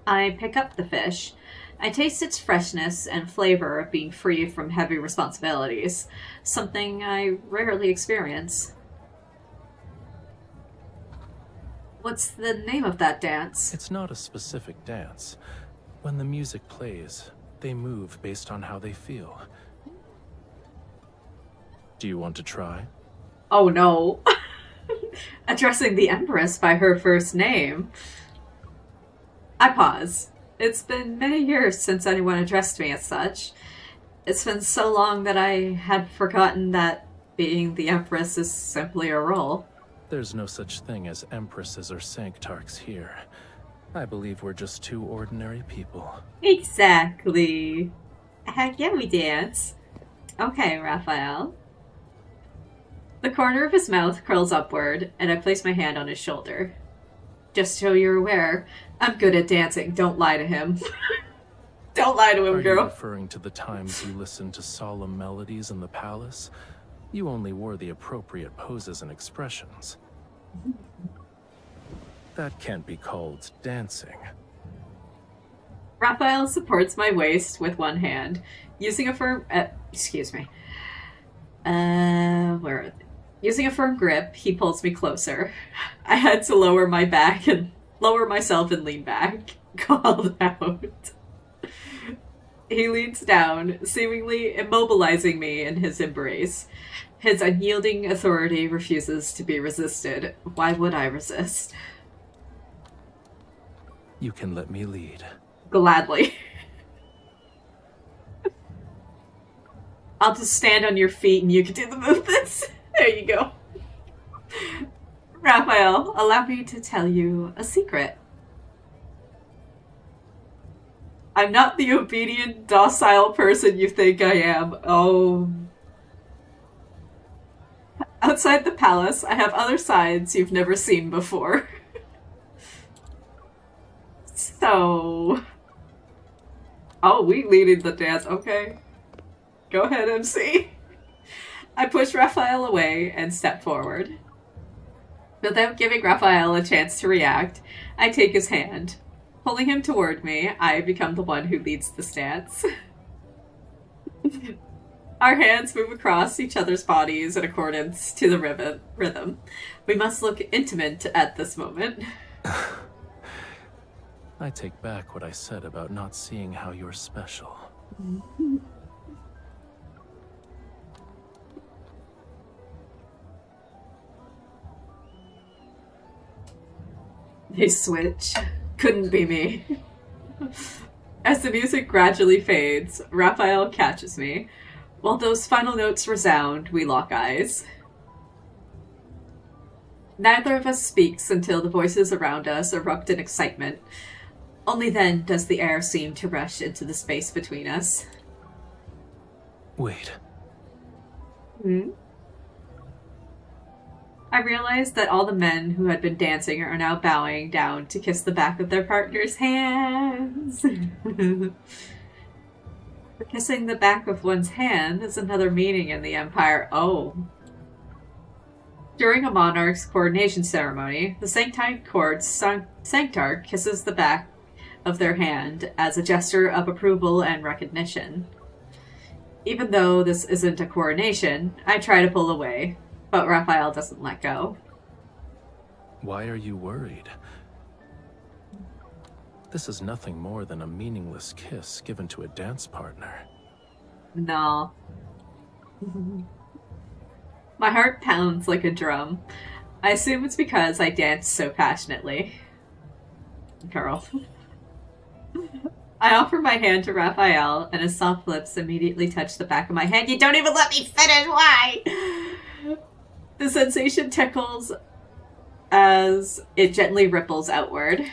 S1: I pick up the fish. I taste its freshness and flavor of being free from heavy responsibilities, something I rarely experience. What's the name of that dance?
S3: It's not a specific dance. When the music plays, they move based on how they feel. Do you want to try?
S1: Oh no. Addressing the Empress by her first name. I pause. It's been many years since anyone addressed me as such. It's been so long that I had forgotten that being the Empress is simply a role.
S3: There's no such thing as empresses or sanctarchs here. I believe we're just two ordinary people.
S1: Exactly. Heck yeah, we dance. Okay, Raphael. The corner of his mouth curls upward, and I place my hand on his shoulder. Just so you're aware, I'm good at dancing. Don't lie to him. Don't lie to him,
S3: Are
S1: girl.
S3: you referring to the times you listened to solemn melodies in the palace? You only wore the appropriate poses and expressions. That can't be called dancing.
S1: Raphael supports my waist with one hand, using a firm... excuse me. Where are they? Using a firm grip, he pulls me closer. I had to lower myself and lean back. Called out. He leans down, seemingly immobilizing me in his embrace. His unyielding authority refuses to be resisted. Why would I resist?
S3: You can let me lead.
S1: Gladly. I'll just stand on your feet and you can do the movements. There you go. Raphael, allow me to tell you a secret. I'm not the obedient, docile person you think I am. Oh. Outside the palace, I have other sides you've never seen before. So... Oh, we leading the dance. Okay. Go ahead, MC. I push Raphael away and step forward. Without giving Raphael a chance to react, I take his hand. Pulling him toward me, I become the one who leads the dance. Our hands move across each other's bodies in accordance to the rhythm. We must look intimate at this moment.
S3: I take back what I said about not seeing how you're special.
S1: They switch. Couldn't be me. As the music gradually fades, Raphael catches me. While those final notes resound, we lock eyes. Neither of us speaks until the voices around us erupt in excitement. Only then does the air seem to rush into the space between us.
S3: Wait.
S1: I realized that all the men who had been dancing are now bowing down to kiss the back of their partner's hands. Kissing the back of one's hand is another meaning in the Empire. Oh. During a monarch's coronation ceremony, the Sanctite Court's Sanctarch kisses the back of their hand as a gesture of approval and recognition. Even though this isn't a coronation, I try to pull away, but Raphael doesn't let go.
S3: Why are you worried? This is nothing more than a meaningless kiss given to a dance partner.
S1: No. My heart pounds like a drum. I assume it's because I dance so passionately. Girl. I offer my hand to Raphael, and his soft lips immediately touch the back of my head. You don't even let me finish, why? The sensation tickles as it gently ripples outward.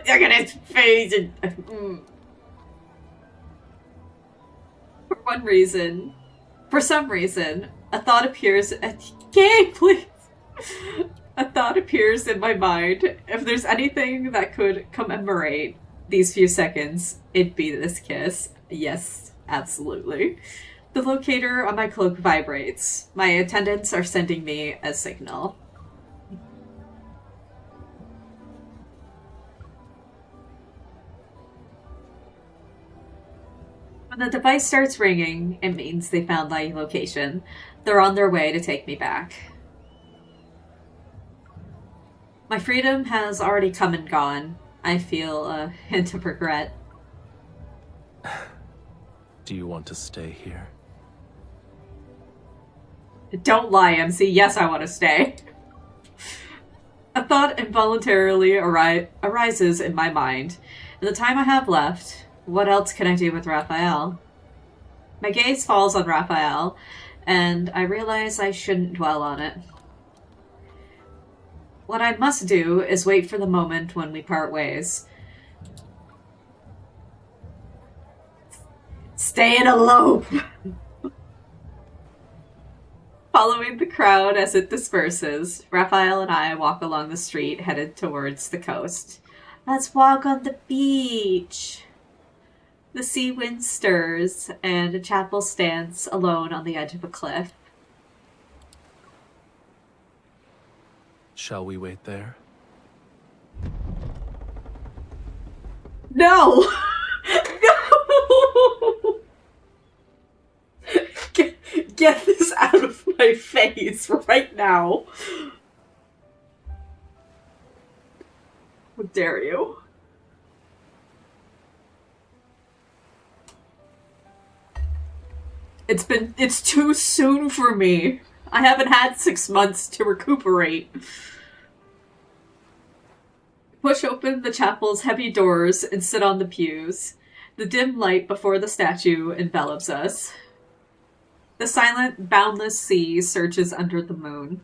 S1: You're gonna phase it. For some reason, a thought appears. Gay, please. A thought appears in my mind. If there's anything that could commemorate these few seconds, it'd be this kiss. Yes, absolutely. The locator on my cloak vibrates. My attendants are sending me a signal. When the device starts ringing, it means they found my location. They're on their way to take me back. My freedom has already come and gone. I feel a hint of regret.
S3: Do you want to stay here?
S1: Don't lie, MC. Yes, I want to stay. A thought involuntarily arises in my mind. In the time I have left, what else can I do with Rafayel? My gaze falls on Rafayel, and I realize I shouldn't dwell on it. What I must do is wait for the moment when we part ways. Stay and elope! Following the crowd as it disperses, Rafayel and I walk along the street headed towards the coast. Let's walk on the beach! The sea wind stirs, and a chapel stands alone on the edge of a cliff.
S3: Shall we wait there?
S1: No! No! Get this out of my face right now. How dare you? It's too soon for me. I haven't had 6 months to recuperate. Push open the chapel's heavy doors and sit on the pews. The dim light before the statue envelops us. The silent, boundless sea surges under the moon.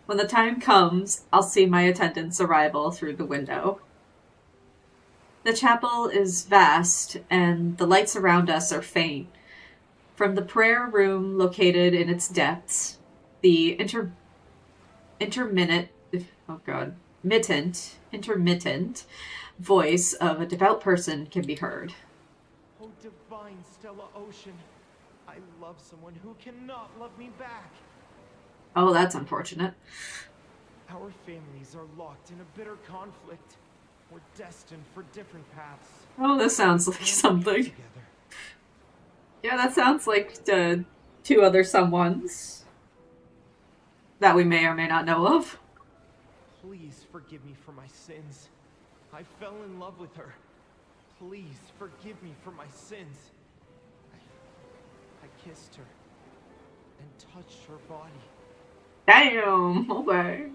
S1: When the time comes, I'll see my attendant's arrival through the window. The chapel is vast, and the lights around us are faint. From the prayer room located in its depths, the intermittent voice of a devout person can be heard.
S5: Oh, divine Stella Ocean, I love someone who cannot love me back.
S1: Oh, that's unfortunate.
S5: Our families are locked in a bitter conflict. We're destined for different paths.
S1: Oh, this sounds like something.
S5: Together.
S1: Yeah, that sounds like the two other someones that we may or may not know of.
S5: Please forgive me for my sins. I fell in love with her. Please forgive me for my sins. I kissed her and touched her body.
S1: Damn, okay.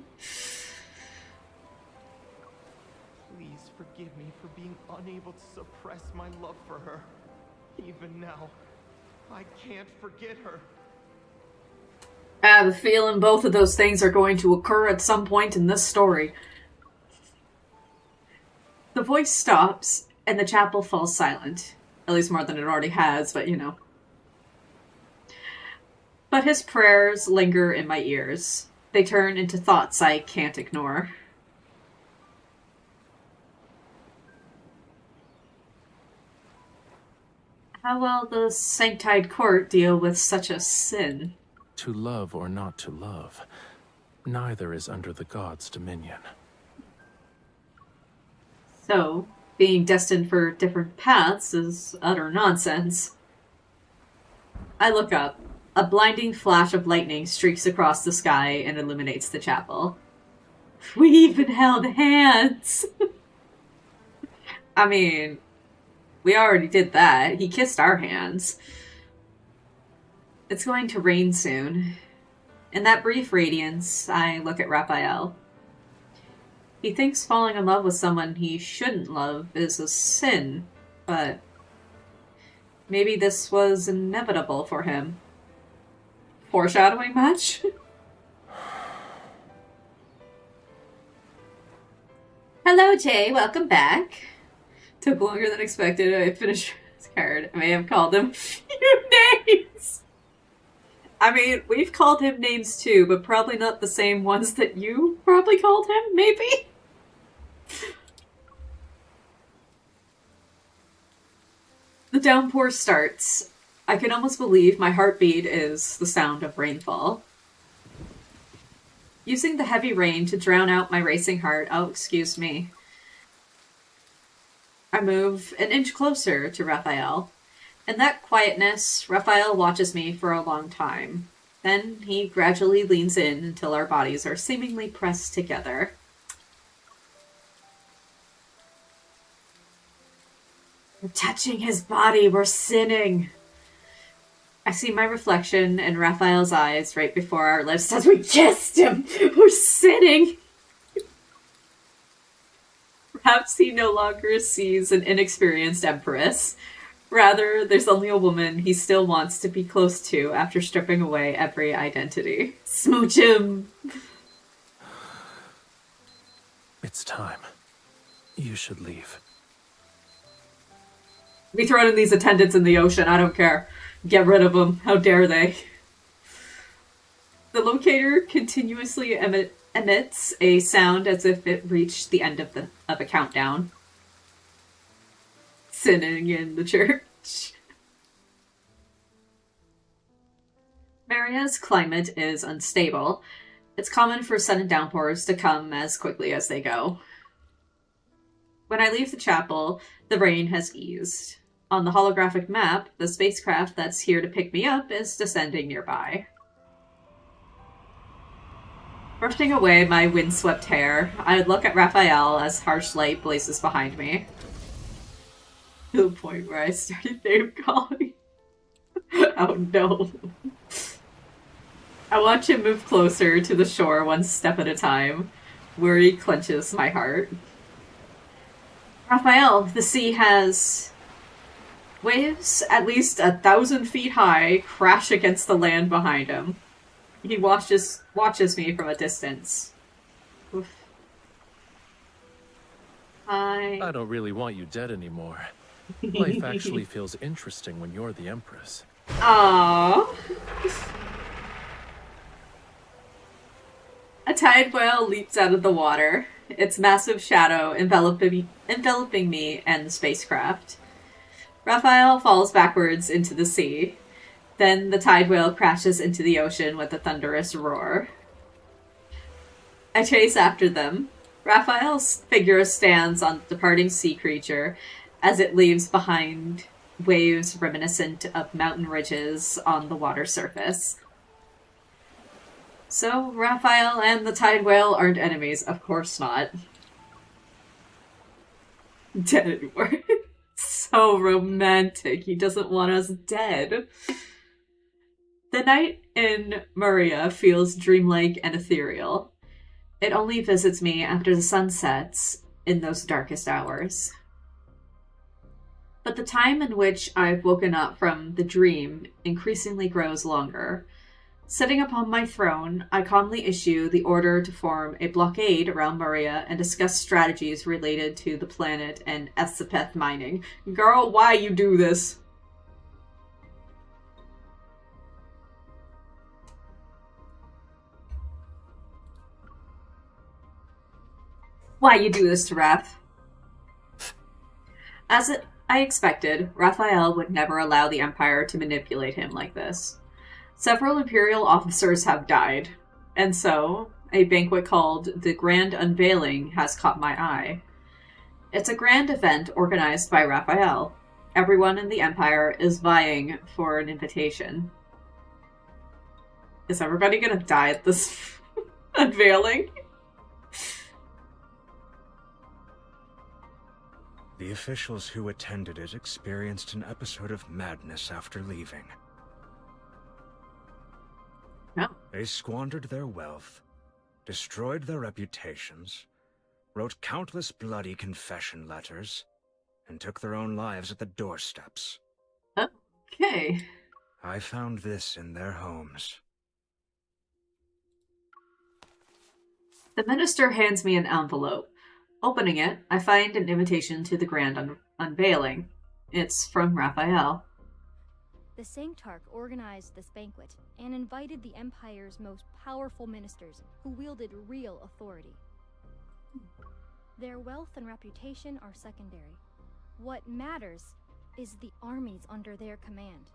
S5: Please forgive me for being unable to suppress my love for her. Even now, I can't forget her.
S1: I have a feeling both of those things are going to occur at some point in this story. The voice stops, and the chapel falls silent. At least more than it already has, but you know. But his prayers linger in my ears. They turn into thoughts I can't ignore. How will the Sanctide Court deal with such a sin?
S3: To love or not to love, neither is under the gods' dominion.
S1: So, being destined for different paths is utter nonsense. I look up. A blinding flash of lightning streaks across the sky and illuminates the chapel. We even held hands. I mean, we already did that. He kissed our hands. It's going to rain soon. In that brief radiance, I look at Raphael. He thinks falling in love with someone he shouldn't love is a sin, but maybe this was inevitable for him. Foreshadowing much? Hello, Jay. Welcome back. Took longer than expected. I finished his card. I may have called him a few names. I mean, we've called him names too, but probably not the same ones that you probably called him, maybe? The downpour starts. I can almost believe my heartbeat is the sound of rainfall. Using the heavy rain to drown out my racing heart, oh, excuse me. I move an inch closer to Raphael. In that quietness, Raphael watches me for a long time. Then he gradually leans in until our bodies are seemingly pressed together. We're touching his body, we're sinning. I see my reflection in Raphael's eyes right before our lips as we kissed him. We're sinning. Perhaps he no longer sees an inexperienced empress. Rather, there's only a woman he still wants to be close to after stripping away every identity. Smooch him!
S3: It's time. You should leave.
S1: Be throwing these attendants in the ocean, I don't care. Get rid of them. How dare they? The locator continuously emits a sound as if it reached the end of a countdown. Sinning in the church. Maria's climate is unstable. It's common for sudden downpours to come as quickly as they go. When I leave the chapel, the rain has eased. On the holographic map, the spacecraft that's here to pick me up is descending nearby. Brushing away my windswept hair, I look at Raphael as harsh light blazes behind me. To the point where I started name calling. Oh no. I watch him move closer to the shore one step at a time. Worry clenches my heart. Raphael, the sea has waves at least 1,000 feet high crash against the land behind him. He watches me from a distance. Oof.
S3: I don't really want you dead anymore. Life actually feels interesting when you're the Empress.
S1: Aww. A tide whale leaps out of the water, its massive shadow enveloping me and the spacecraft. Raphael falls backwards into the sea. Then the tide whale crashes into the ocean with a thunderous roar. I chase after them. Raphael's figure stands on the departing sea creature as it leaves behind waves reminiscent of mountain ridges on the water surface. So, Raphael and the tide whale aren't enemies. Of course not. Dead anymore. So romantic. He doesn't want us dead. The night in Muria feels dreamlike and ethereal. It only visits me after the sun sets in those darkest hours. But the time in which I've woken up from the dream increasingly grows longer. Sitting upon my throne, I calmly issue the order to form a blockade around Muria and discuss strategies related to the planet and Esthipeth mining. Girl, why you do this? Why you do this to Raph? As I expected, Raphael would never allow the Empire to manipulate him like this. Several Imperial officers have died, and so a banquet called the Grand Unveiling has caught my eye. It's a grand event organized by Raphael. Everyone in the Empire is vying for an invitation. Is everybody gonna die at this unveiling?
S2: The officials who attended it experienced an episode of madness after leaving.
S1: No.
S2: They squandered their wealth, destroyed their reputations, wrote countless bloody confession letters, and took their own lives at the doorsteps.
S1: Okay.
S2: I found this in their homes.
S1: The minister hands me an envelope. Opening it, I find an invitation to the grand unveiling. It's from Rafayel.
S7: The Sanctarch organized this banquet and invited the Empire's most powerful ministers who wielded real authority. Their wealth and reputation are secondary. What matters is the armies under their command.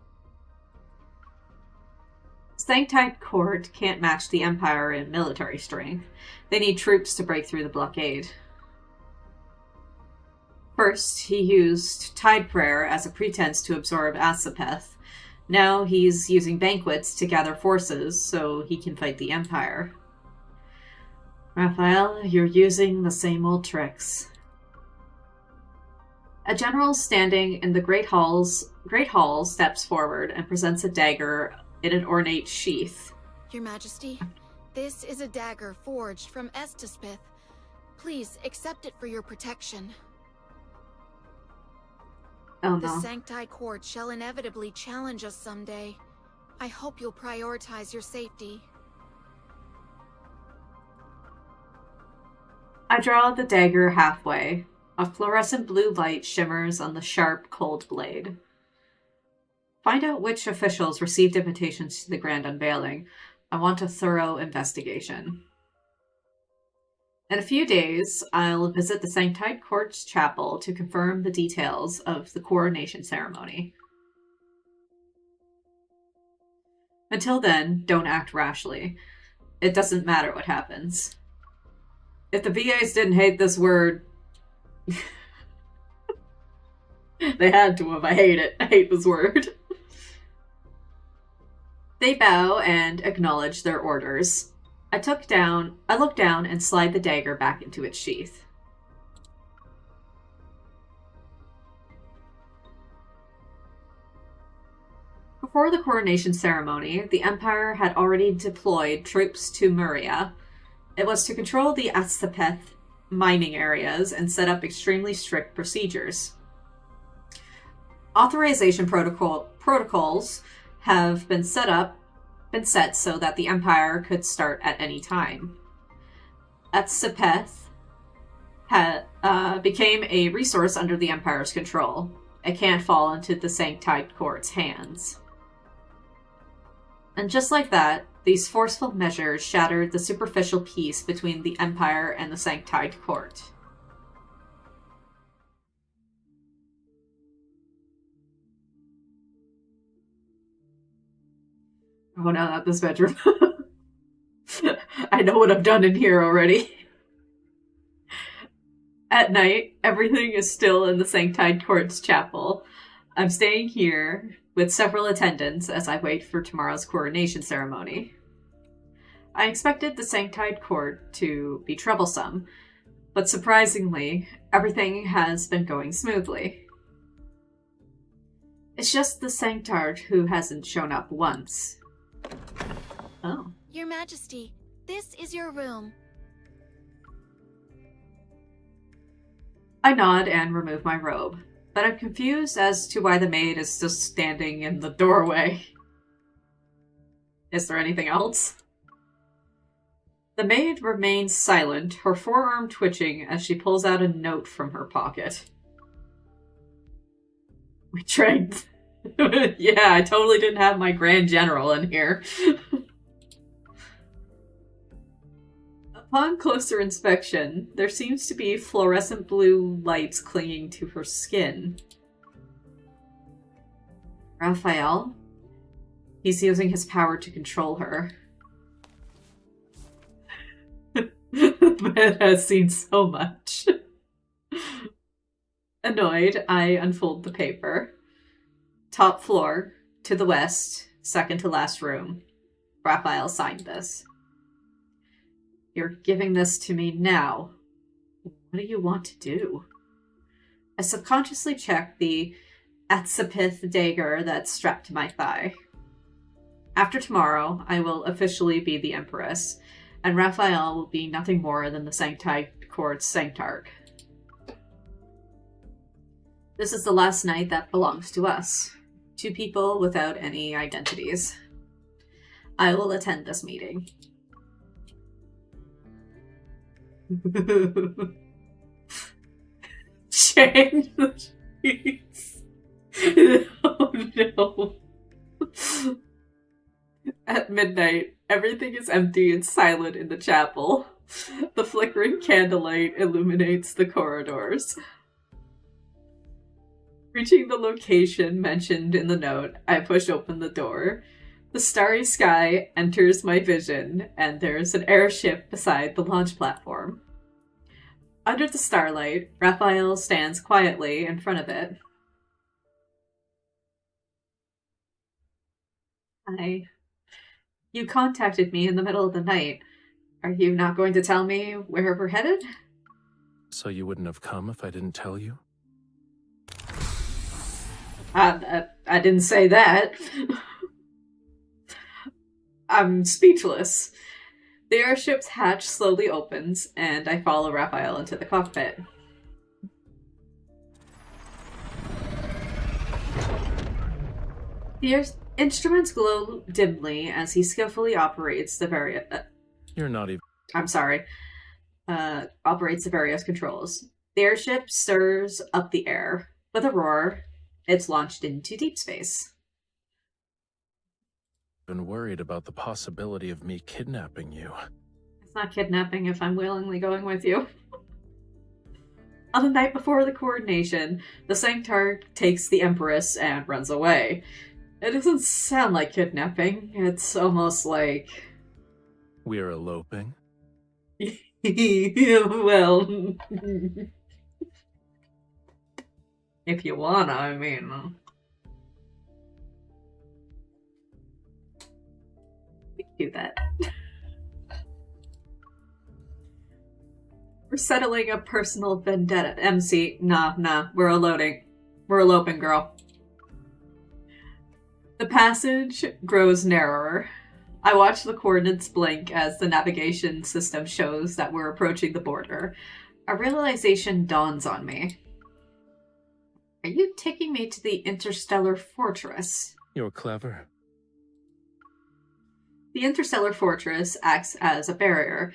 S1: Sanctide Court can't match the Empire in military strength. They need troops to break through the blockade. First, he used Tide Prayer as a pretense to absorb Asapeth. Now he's using banquets to gather forces so he can fight the Empire. Rafayel, you're using the same old tricks. A general standing in the Great Hall steps forward and presents a dagger in an ornate sheath.
S4: Your Majesty, this is a dagger forged from Estispith. Please accept it for your protection.
S1: Oh
S4: The
S1: no.
S4: Sancti Court shall inevitably challenge us someday. I hope you'll prioritize your safety.
S1: I draw the dagger halfway. A fluorescent blue light shimmers on the sharp, cold blade. Find out which officials received invitations to the grand unveiling. I want a thorough investigation. In a few days, I'll visit the Sanctide Court's chapel to confirm the details of the coronation ceremony. Until then, don't act rashly. It doesn't matter what happens. If the VAs didn't hate this word, they had to have. I hate it. I hate this word. They bow and acknowledge their orders. I look down and slide the dagger back into its sheath. Before the coronation ceremony, the Empire had already deployed troops to Muria. It was to control the Asapeth mining areas and set up extremely strict procedures. Authorization protocols have been set so that the Empire could start at any time. Asapeth became a resource under the Empire's control. It can't fall into the Sanctide Court's hands. And just like that, these forceful measures shattered the superficial peace between the Empire and the Sanctide Court. Oh no, not this bedroom. I know what I've done in here already. At night, everything is still in the Sanctide Court's chapel. I'm staying here with several attendants as I wait for tomorrow's coronation ceremony. I expected the Sanctide Court to be troublesome, but surprisingly, everything has been going smoothly. It's just the Sanctard who hasn't shown up once. Oh.
S4: Your Majesty, this is your room.
S1: I nod and remove my robe, but I'm confused as to why the maid is still standing in the doorway. Is there anything else? The maid remains silent, her forearm twitching as she pulls out a note from her pocket. We trained. Yeah, I totally didn't have my Grand General in here. Upon closer inspection, there seems to be fluorescent blue lights clinging to her skin. Rafayel? He's using his power to control her. The man has seen so much. Annoyed, I unfold the paper. Top floor, to the west, second to last room. Rafayel signed this. You're giving this to me now. What do you want to do? I subconsciously check the Atsapith dagger that's strapped to my thigh. After tomorrow, I will officially be the Empress, and Rafayel will be nothing more than the Sanctide Court's Sanctarch. This is the last night that belongs to us. Two people without any identities. I will attend this meeting. Change the sheets. Oh no. At midnight, everything is empty and silent in the chapel. The flickering candlelight illuminates the corridors. Reaching the location mentioned in the note, I push open the door. The starry sky enters my vision, and there's an airship beside the launch platform. Under the starlight, Rafayel stands quietly in front of it. You contacted me in the middle of the night. Are you not going to tell me where we're headed?
S3: So you wouldn't have come if I didn't tell you?
S1: I didn't say that. I'm speechless. The airship's hatch slowly opens, and I follow Rafayel into the cockpit. The instruments glow dimly as he skillfully operates the various...
S3: You're not even...
S1: I'm sorry. Operates the various controls. The airship stirs up the air. With a roar, it's launched into deep space.
S3: Been worried about the possibility of me kidnapping you.
S1: It's not kidnapping if I'm willingly going with you. On the night before the coordination, the Sanctarch takes the Empress and runs away. It doesn't sound like kidnapping. It's almost like...
S3: We're eloping?
S1: Well... if you wanna, I mean... we can do that. We're settling a personal vendetta. MC, nah, we're eloping. We're eloping, girl. The passage grows narrower. I watch the coordinates blink as the navigation system shows that we're approaching the border. A realization dawns on me. Are you taking me to the interstellar fortress?
S3: You're clever.
S1: The interstellar fortress acts as a barrier.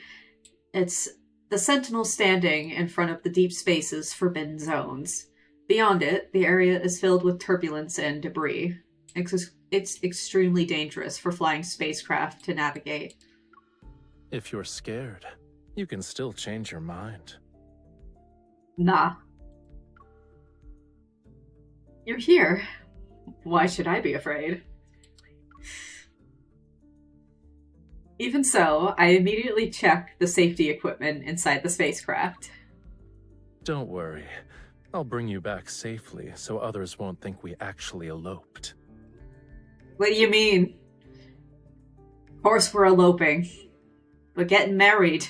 S1: It's the sentinel standing in front of the deep space's forbidden zones. Beyond it, the area is filled with turbulence and debris. It's extremely dangerous for flying spacecraft to navigate.
S3: If you're scared, you can still change your mind.
S1: Nah. You're here. Why should I be afraid? Even so, I immediately check the safety equipment inside the spacecraft.
S3: Don't worry. I'll bring you back safely so others won't think we actually eloped.
S1: What do you mean? Of course we're eloping. We're getting married.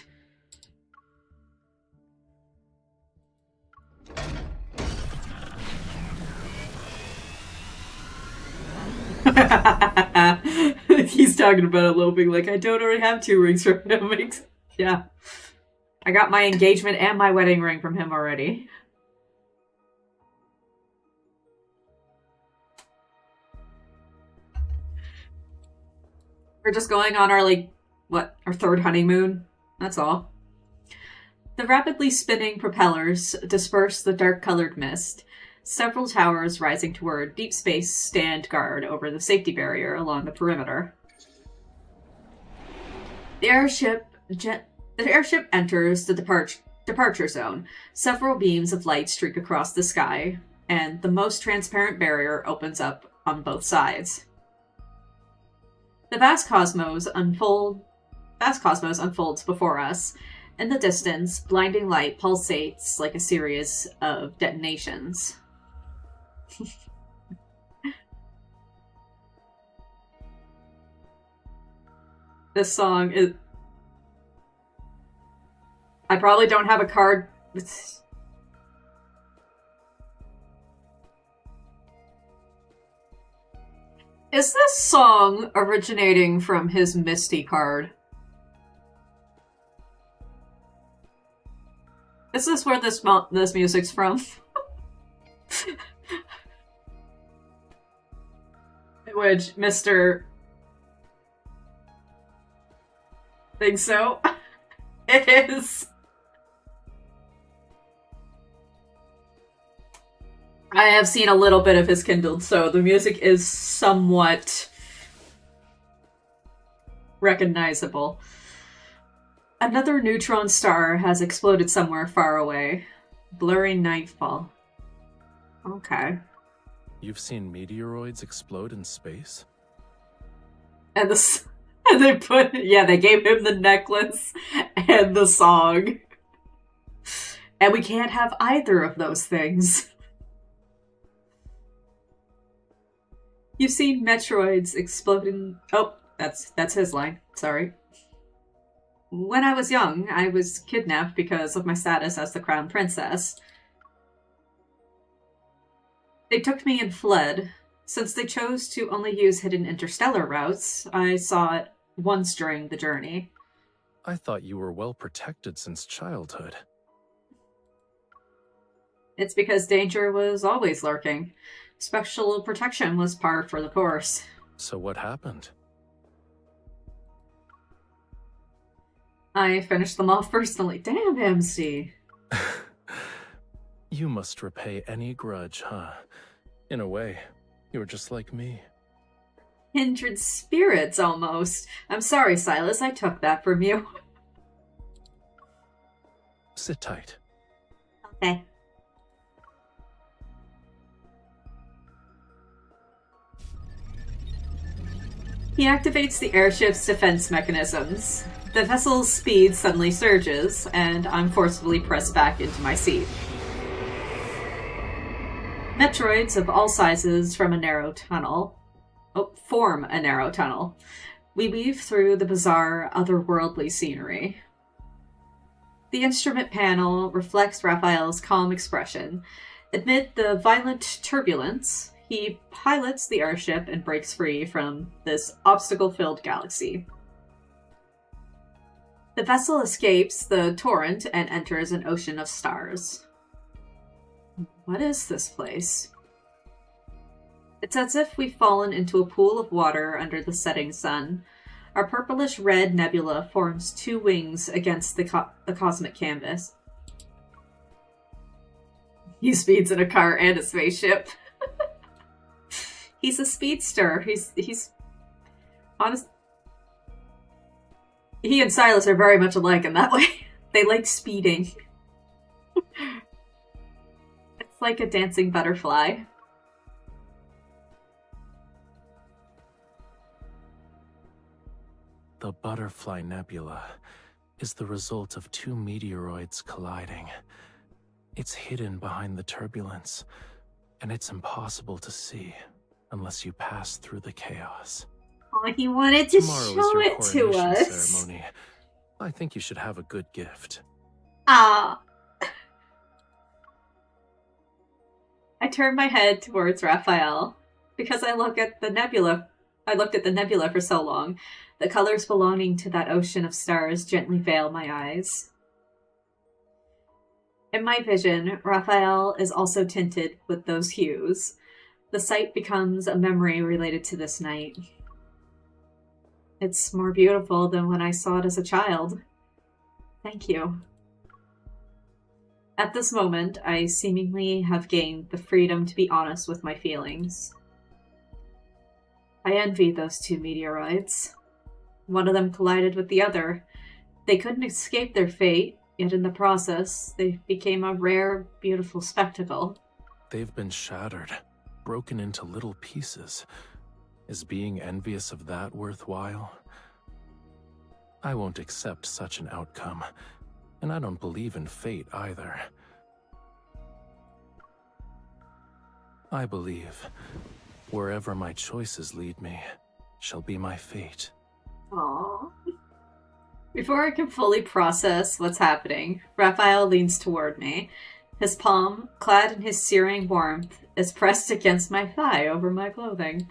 S1: He's talking about eloping like I don't already have 2 rings from him. Yeah. I got my engagement and my wedding ring from him already. We're just going on our, our 3rd honeymoon. That's all. The rapidly spinning propellers disperse the dark-colored mist. Several towers rising toward deep space stand guard over the safety barrier along the perimeter. The airship enters the departure zone. Several beams of light streak across the sky, and the most transparent barrier opens up on both sides. The vast cosmos unfolds before us. In the distance, blinding light pulsates like a series of detonations. This song is... I probably don't have a card... Is this song originating from his Misty card? Is this where this music's from? Which Mr. Think so? It is. I have seen a little bit of his Kindle, so the music is somewhat recognizable. Another neutron star has exploded somewhere far away. Blurry nightfall. Okay.
S3: You've seen meteoroids explode in space?
S1: And they they gave him the necklace and the song. And we can't have either of those things. You've seen meteoroids exploding. Oh, that's his line. Sorry. When I was young, I was kidnapped because of my status as the crown princess. They took me and fled. Since they chose to only use hidden interstellar routes, I saw it once during the journey.
S3: I thought you were well protected since childhood.
S1: It's because danger was always lurking. Special protection was par for the course.
S3: So what happened?
S1: I finished them off personally. Damn, MC.
S3: You must repay any grudge, huh? In a way, you're just like me.
S1: Kindred spirits, almost. I'm sorry, Silas, I took that from you.
S3: Sit tight.
S1: Okay. He activates the airship's defense mechanisms. The vessel's speed suddenly surges, and I'm forcibly pressed back into my seat. Metroids of all sizes form a narrow tunnel. We weave through the bizarre, otherworldly scenery. The instrument panel reflects Rafayel's calm expression. Amid the violent turbulence, he pilots the airship and breaks free from this obstacle-filled galaxy. The vessel escapes the torrent and enters an ocean of stars. What is this place? It's as if we've fallen into a pool of water under the setting sun. Our purplish-red nebula forms two wings against the cosmic canvas. He speeds in a car and a spaceship. He's a speedster. He's honest. He and Silas are very much alike in that way. They like speeding. It's like a dancing butterfly.
S3: The Butterfly Nebula is the result of two meteoroids colliding. It's hidden behind the turbulence, and it's impossible to see unless you pass through the chaos.
S1: Oh, he wanted to
S3: Tomorrow
S1: show
S3: is your
S1: it to
S3: coronation
S1: us.
S3: ceremony. I think you should have a good gift.
S1: Ah. I turned my head towards Raphael because I looked at the nebula for so long. The colors belonging to that ocean of stars gently veil my eyes. In my vision, Raphael is also tinted with those hues. The sight becomes a memory related to this night. It's more beautiful than when I saw it as a child. Thank you. At this moment, I seemingly have gained the freedom to be honest with my feelings. I envy those two meteoroids. One of them collided with the other. They couldn't escape their fate, yet in the process, they became a rare, beautiful spectacle.
S3: They've been shattered, broken into little pieces. Is being envious of that worthwhile? I won't accept such an outcome, and I don't believe in fate either. I believe wherever my choices lead me shall be my fate.
S1: Aww. Before I can fully process what's happening, Raphael leans toward me. His palm, clad in his searing warmth, is pressed against my thigh over my clothing.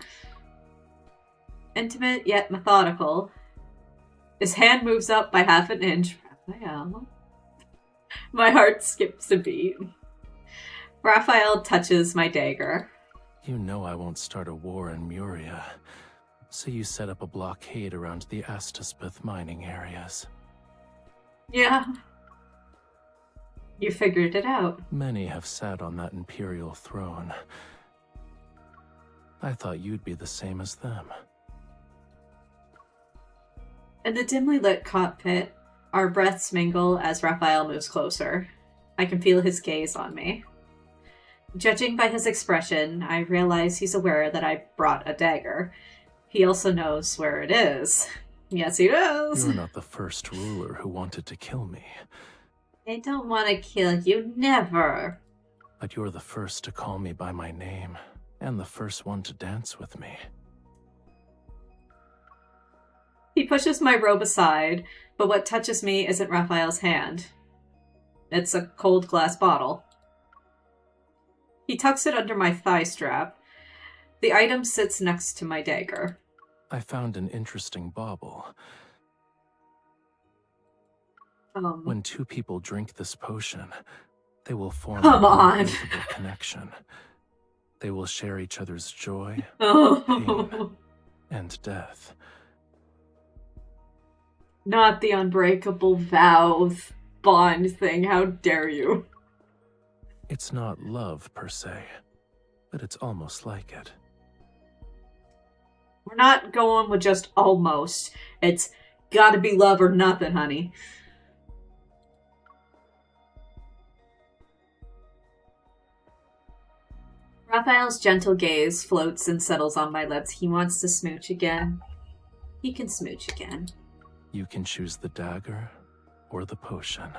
S1: intimate yet methodical. His hand moves up by half an inch. Raphael. My heart skips a beat. Raphael touches my dagger.
S3: You know I won't start a war in Muria, so you set up a blockade around the Astaspith mining areas.
S1: Yeah. You figured it out.
S3: Many have sat on that imperial throne. I thought you'd be the same as them.
S1: In the dimly lit cockpit, our breaths mingle as Raphael moves closer. I can feel his gaze on me. Judging by his expression, I realize he's aware that I brought a dagger. He also knows where it is. Yes, he does.
S3: You're not the first ruler who wanted to kill me.
S1: I don't want to kill you, never.
S3: But you're the first to call me by my name, and the first one to dance with me.
S1: He pushes my robe aside, but what touches me isn't Raphael's hand. It's a cold glass bottle. He tucks it under my thigh strap. The item sits next to my dagger.
S3: I found an interesting bauble. When two people drink this potion, they will form an unbreakable connection. They will share each other's joy, pain, and death.
S1: Not the unbreakable vow bond thing, how dare you.
S3: It's not love, per se, but it's almost like it.
S1: We're not going with just almost. It's gotta be love or nothing, honey. Raphael's gentle gaze floats and settles on my lips. He wants to smooch again. He can smooch again.
S3: You can choose the dagger or the potion.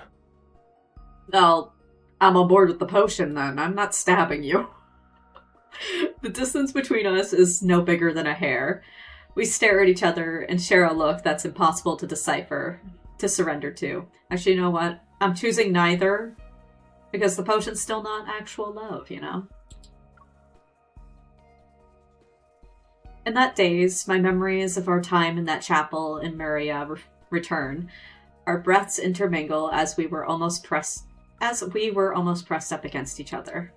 S1: Well, I'm on board with the potion then. I'm not stabbing you. The distance between us is no bigger than a hair. We stare at each other and share a look that's impossible to decipher, to surrender to. Actually, you know what? I'm choosing neither, because the potion's still not actual love, you know? In that daze, my memories of our time in that chapel in Muria return. Our breaths intermingle as we were almost pressed up against each other.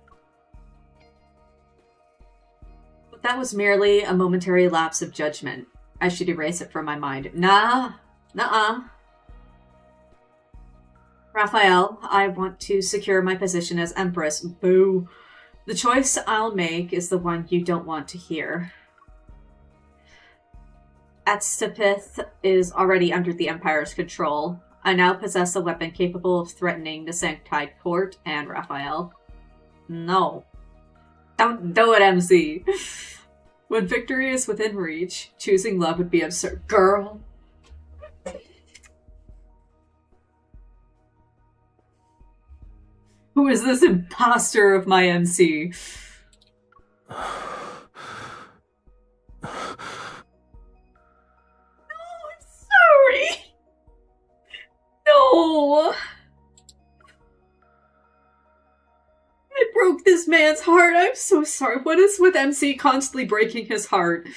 S1: But that was merely a momentary lapse of judgment. I should erase it from my mind. Nuh-uh. Raphael, I want to secure my position as Empress. Boo. The choice I'll make is the one you don't want to hear. Atstapith is already under the Empire's control. I now possess a weapon capable of threatening the Sanctide Court and Raphael. No. Don't do it, MC. When victory is within reach, choosing love would be absurd. Girl. Who is this imposter of my MC? No! I broke this man's heart. I'm so sorry. What is with MC constantly breaking his heart?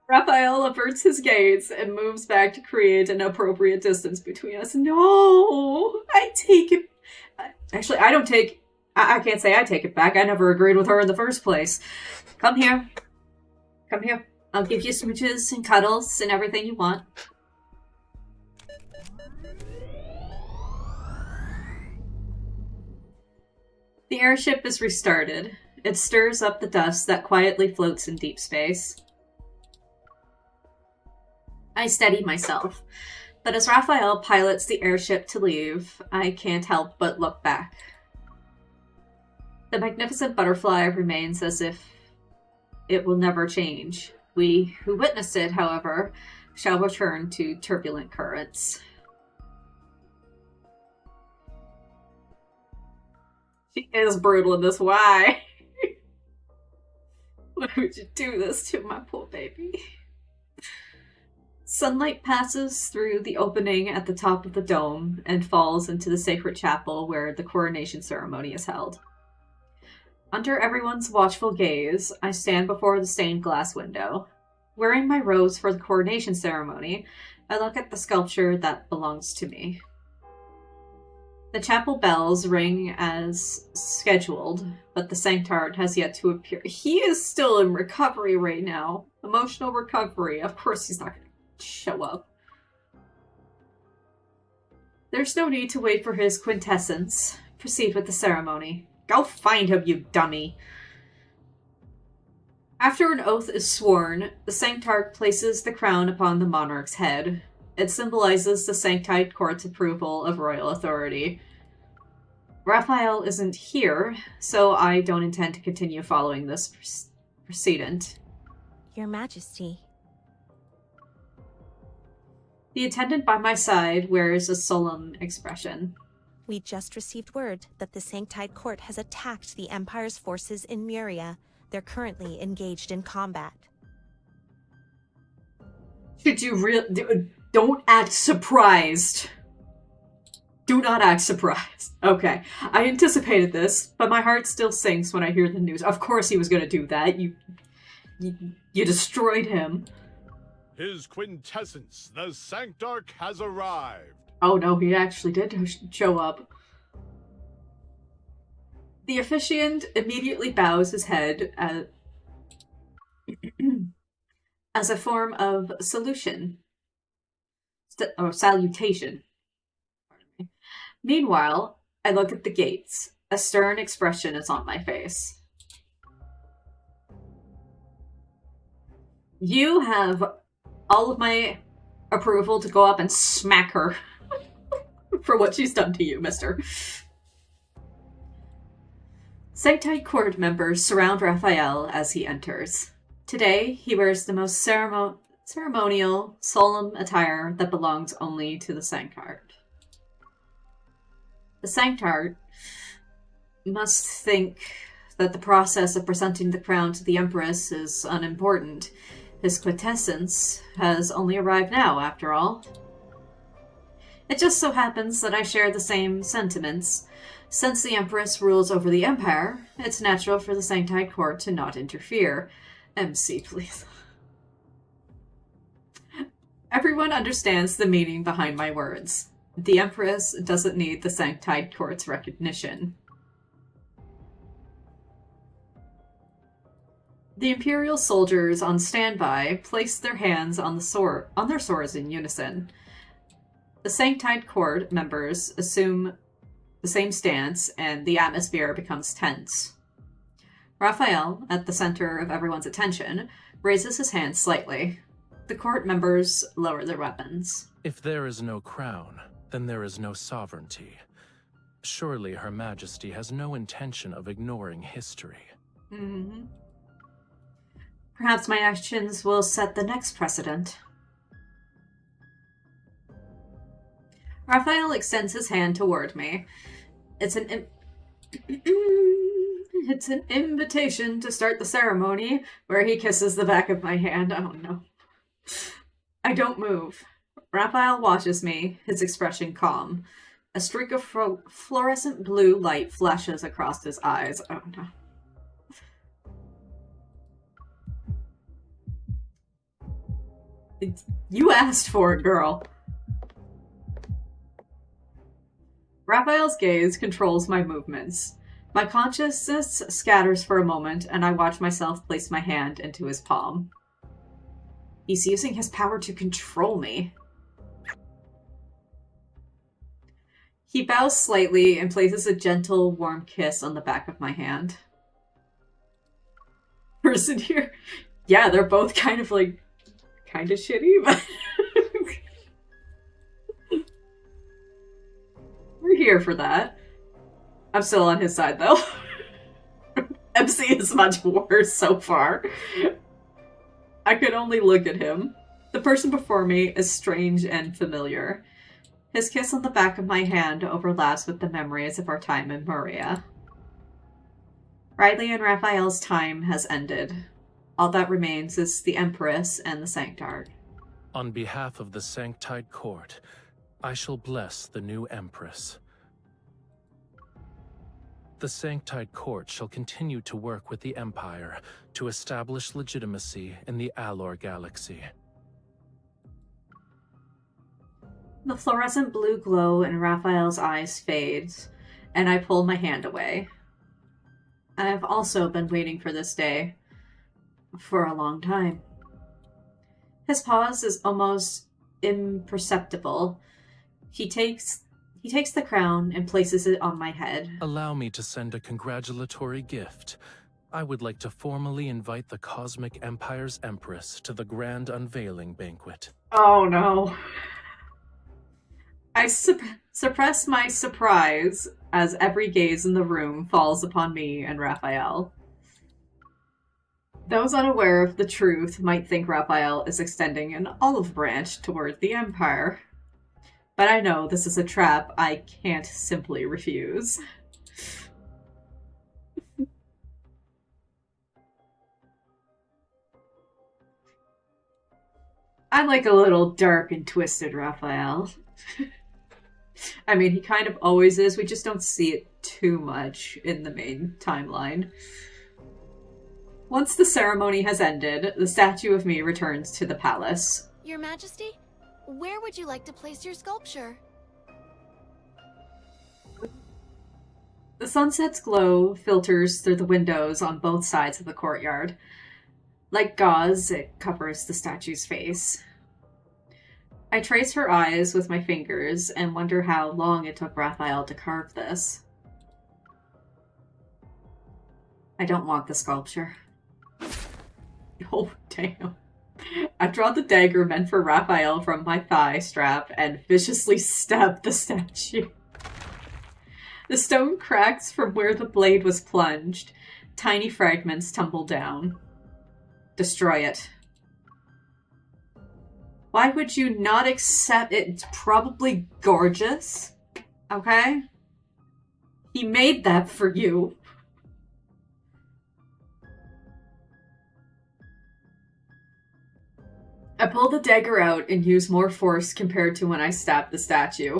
S1: Raphael averts his gaze and moves back to create an appropriate distance between us. No! I take it... Actually, I don't take... I can't say I take it back. I never agreed with her in the first place. Come here. Come here. I'll give you smooches and cuddles and everything you want. The airship is restarted. It stirs up the dust that quietly floats in deep space. I steady myself, but as Raphael pilots the airship to leave, I can't help but look back. The magnificent butterfly remains as if it will never change. We who witnessed it, however, shall return to turbulent currents. She is brutal in this. Why? Why would you do this to my poor baby? Sunlight passes through the opening at the top of the dome and falls into the sacred chapel where the coronation ceremony is held. Under everyone's watchful gaze, I stand before the stained glass window. Wearing my robes for the coronation ceremony, I look at the sculpture that belongs to me. The chapel bells ring as scheduled, but the sanctard has yet to appear. He is still in recovery right now. Emotional recovery. Of course he's not going to show up. There's no need to wait for his quintessence. Proceed with the ceremony. Go find him, you dummy. After an oath is sworn, the sanctard places the crown upon the monarch's head. It symbolizes the Sanctite Court's approval of royal authority. Rafayel isn't here, so I don't intend to continue following this precedent.
S10: Your Majesty.
S1: The attendant by my side wears a solemn expression.
S10: We just received word that the Sanctite Court has attacked the Empire's forces in Muria. They're currently engaged in combat.
S1: Should you don't act surprised. Do not act surprised. Okay, I anticipated this, but my heart still sinks when I hear the news. Of course he was going to do that. You destroyed him.
S8: His quintessence, the Sanctarch, has arrived.
S1: Oh no, he actually did show up. The officiant immediately bows his head as a form of salutation. Salutation. Meanwhile, I look at the gates. A stern expression is on my face. You have all of my approval to go up and smack her for what she's done to you, mister. Sanctite Court members surround Rafayel as he enters. Today, he wears the most ceremonial, solemn attire that belongs only to the Sanctard. The Sanctard must think that the process of presenting the crown to the Empress is unimportant. His quintessence has only arrived now, after all. It just so happens that I share the same sentiments. Since the Empress rules over the Empire, it's natural for the Sanctite Court to not interfere. MC, please. Everyone understands the meaning behind my words. The Empress doesn't need the Sanctite Court's recognition. The Imperial soldiers on standby place their hands on their swords in unison. The Sanctite Court members assume the same stance, and the atmosphere becomes tense. Rafayel, at the center of everyone's attention, raises his hand slightly. The court members lower their weapons.
S3: If there is no crown, then there is no sovereignty. Surely Her Majesty has no intention of ignoring history.
S1: Mm-hmm. Perhaps my actions will set the next precedent. Rafayel extends his hand toward me. It's an invitation to start the ceremony, where he kisses the back of my hand. Oh no. I don't move. Rafayel watches me, his expression calm. A streak of fluorescent blue light flashes across his eyes. Oh no. You asked for it, girl. Rafayel's gaze controls my movements. My consciousness scatters for a moment, and I watch myself place my hand into his palm. He's using his power to control me. He bows slightly and places a gentle, warm kiss on the back of my hand. Person here? Yeah, they're both kind of shitty, but... We're here for that. I'm still on his side, though. MC is much worse so far. I could only look at him. The person before me is strange and familiar. His kiss on the back of my hand overlaps with the memories of our time in Muria. Riley and Rafayel's time has ended. All that remains is the Empress and the Sanctard.
S3: On behalf of the Sanctite Court, I shall bless the new Empress. The Sanctite Court shall continue to work with the Empire to establish legitimacy in the Alor Galaxy.
S1: The fluorescent blue glow in Raphael's eyes fades, and I pull my hand away. I have also been waiting for this day for a long time. His pause is almost imperceptible. He takes the crown and places it on my head.
S3: Allow me to send a congratulatory gift. I would like to formally invite the Cosmic Empire's Empress to the grand unveiling banquet.
S1: Oh no. I suppress my surprise as every gaze in the room falls upon me and Raphael. Those unaware of the truth might think Raphael is extending an olive branch toward the Empire. But I know this is a trap I can't simply refuse. I'm like a little dark and twisted Raphael. I mean, he kind of always is. We just don't see it too much in the main timeline. Once the ceremony has ended, the statue of me returns to the palace.
S11: Your Majesty, where would you like to place your sculpture?
S1: The sunset's glow filters through the windows on both sides of the courtyard. Like gauze, it covers the statue's face. I trace her eyes with my fingers and wonder how long it took Raphael to carve this. I don't want the sculpture. Oh, damn. I draw the dagger meant for Raphael from my thigh strap and viciously stab the statue. The stone cracks from where the blade was plunged. Tiny fragments tumble down. Destroy it. Why would you not accept it? It's probably gorgeous. Okay? He made that for you. I pull the dagger out and use more force compared to when I stabbed the statue.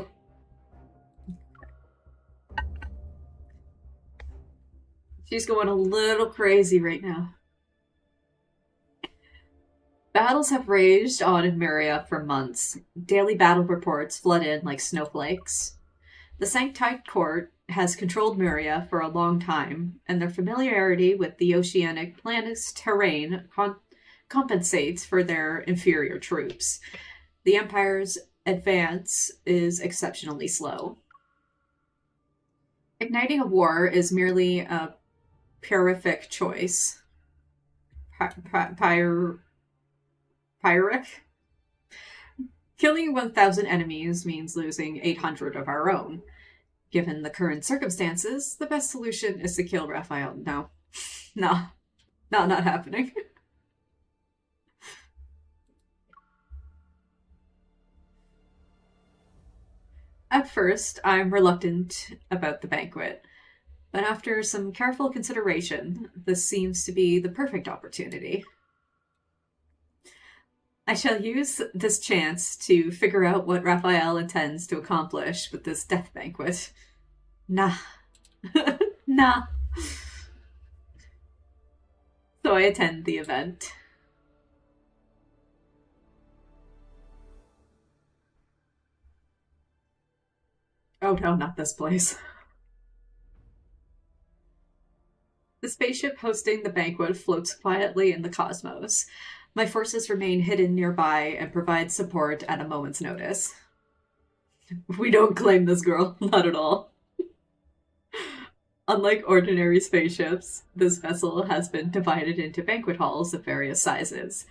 S1: She's going a little crazy right now. Battles have raged on in Myria for months. Daily battle reports flood in like snowflakes. The Sanctite Court has controlled Myria for a long time, and their familiarity with the oceanic planet's terrain compensates for their inferior troops. The Empire's advance is exceptionally slow. Igniting a war is merely a pyrrhic choice. Pyrrhic? Killing 1,000 enemies means losing 800 of our own. Given the current circumstances, the best solution is to kill Raphael. No. No. Not happening. At first, I'm reluctant about the banquet, but after some careful consideration, this seems to be the perfect opportunity. I shall use this chance to figure out what Raphael intends to accomplish with this death banquet. Nah. Nah. So I attend the event. Oh no, not this place. The spaceship hosting the banquet floats quietly in the cosmos. My forces remain hidden nearby and provide support at a moment's notice. We don't claim this girl, not at all. Unlike ordinary spaceships, this vessel has been divided into banquet halls of various sizes.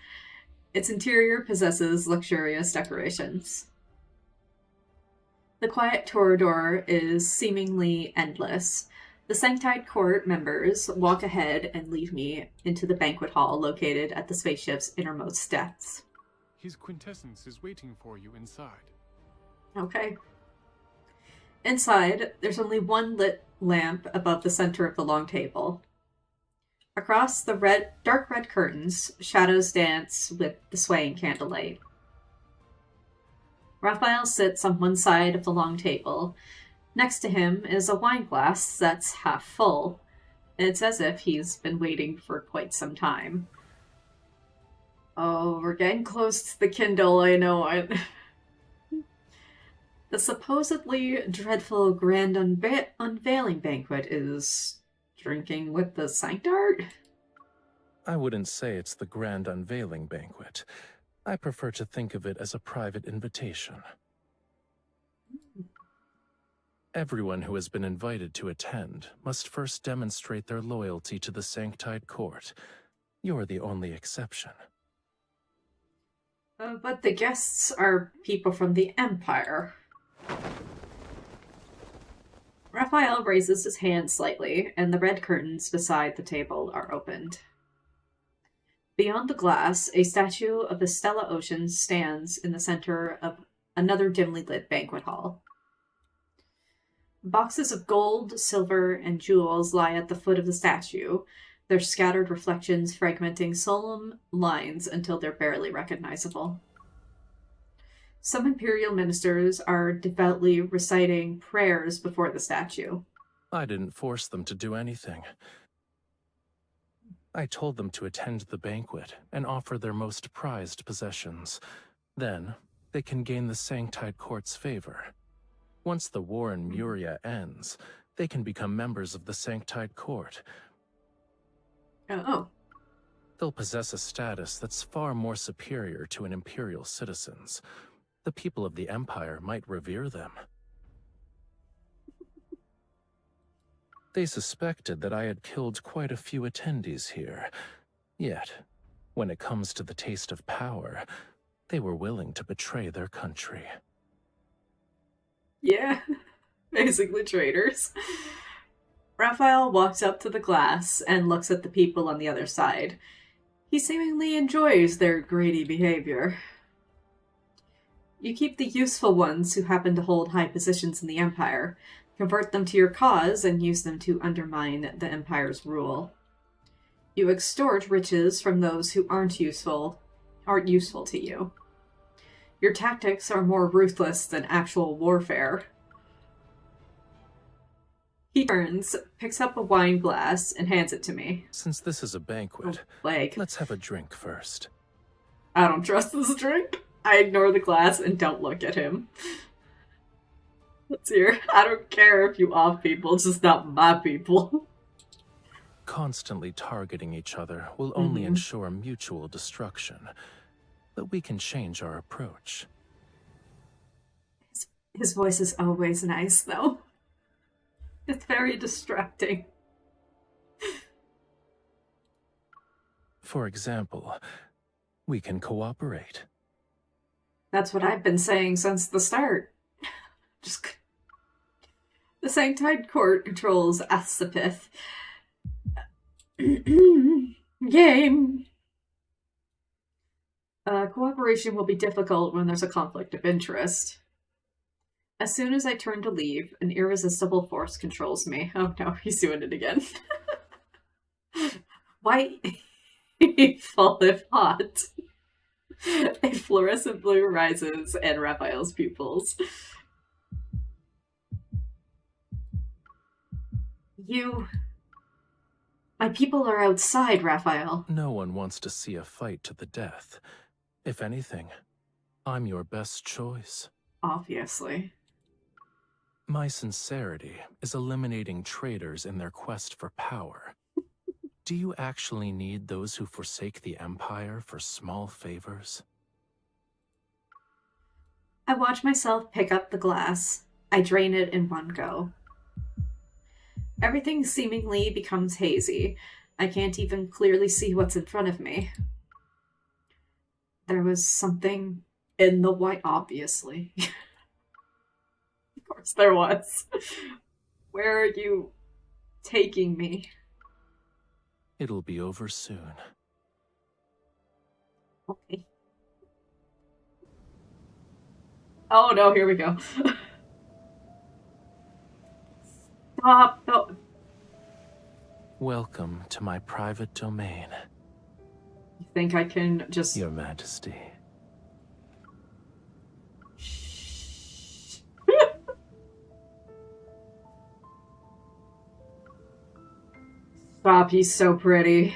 S1: Its interior possesses luxurious decorations. The quiet corridor is seemingly endless. The Sanctite Court members walk ahead and lead me into the banquet hall located at the spaceship's innermost depths.
S12: His quintessence is waiting for you inside.
S1: Okay. Inside, there's only one lit lamp above the center of the long table. Across the dark red curtains, shadows dance with the swaying candlelight. Raphael sits on one side of the long table. Next to him is a wine glass that's half full. It's as if he's been waiting for quite some time. Oh, we're getting close to the Kindle, I know it. The supposedly dreadful grand unveiling banquet is drinking with the Sanctart?
S3: I wouldn't say it's the grand unveiling banquet. I prefer to think of it as a private invitation. Everyone who has been invited to attend must first demonstrate their loyalty to the Sanktide Court. You're the only exception.
S1: But the guests are people from the Empire. Raphael raises his hand slightly, and the red curtains beside the table are opened. Beyond the glass, a statue of the Stella Ocean stands in the center of another dimly lit banquet hall. Boxes of gold, silver, and jewels lie at the foot of the statue, their scattered reflections fragmenting solemn lines until they're barely recognizable. Some imperial ministers are devoutly reciting prayers before the statue.
S3: I didn't force them to do anything. I told them to attend the banquet and offer their most prized possessions. Then, they can gain the Sanktide Court's favor. Once the war in Muria ends, they can become members of the Sanktide Court.
S1: Oh.
S3: They'll possess a status that's far more superior to an imperial citizen's. The people of the Empire might revere them. They suspected that I had killed quite a few attendees here. Yet, when it comes to the taste of power, they were willing to betray their country.
S1: Yeah, basically traitors. Raphael walks up to the glass and looks at the people on the other side. He seemingly enjoys their greedy behavior. You keep the useful ones who happen to hold high positions in the Empire, convert them to your cause, and use them to undermine the Empire's rule. You extort riches from those who aren't useful to you. Your tactics are more ruthless than actual warfare. He turns, picks up a wine glass, and hands it to me.
S3: Since this is a banquet, let's have a drink first.
S1: I don't trust this drink. I ignore the glass and don't look at him. Let's hear. I don't care if you off people, it's just not my people.
S3: Constantly targeting each other will only ensure mutual destruction. But we can change our approach.
S1: His voice is always nice, though. It's very distracting.
S3: For example, we can cooperate.
S1: That's what I've been saying since the start. The Sanktide Court controls Asapith. Game. Cooperation will be difficult when there's a conflict of interest. As soon as I turn to leave, an irresistible force controls me. Oh no, he's doing it again. Why? Fall if hot. A fluorescent blue rises and Raphael's pupils. My people are outside, Raphael.
S3: No one wants to see a fight to the death. If anything, I'm your best choice.
S1: Obviously.
S3: My sincerity is eliminating traitors in their quest for power. Do you actually need those who forsake the Empire for small favors?
S1: I watch myself pick up the glass. I drain it in one go. Everything seemingly becomes hazy. I can't even clearly see what's in front of me. There was something in the wine, obviously. Of course there was. Where are you taking me?
S3: It'll be over soon.
S1: Okay. Oh no, here we go. Stop. No.
S3: Welcome to my private domain.
S1: You think I can just...
S3: Your Majesty.
S1: Stop, he's so pretty.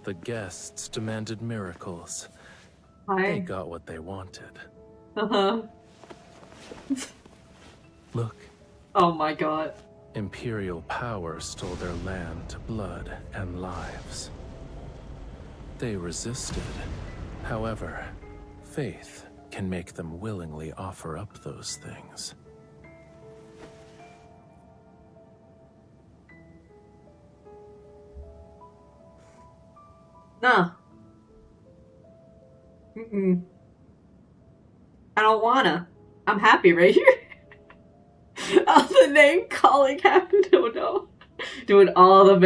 S3: The guests demanded miracles.
S1: Hi.
S3: They got what they wanted.
S1: Uh-huh.
S3: Look.
S1: Oh my god.
S3: Imperial power stole their land, blood, and lives. They resisted. However, faith can make them willingly offer up those things.
S1: No. Mm-mm. I don't wanna. I'm happy right here. Oh, the name calling happened. Oh no. Doing all the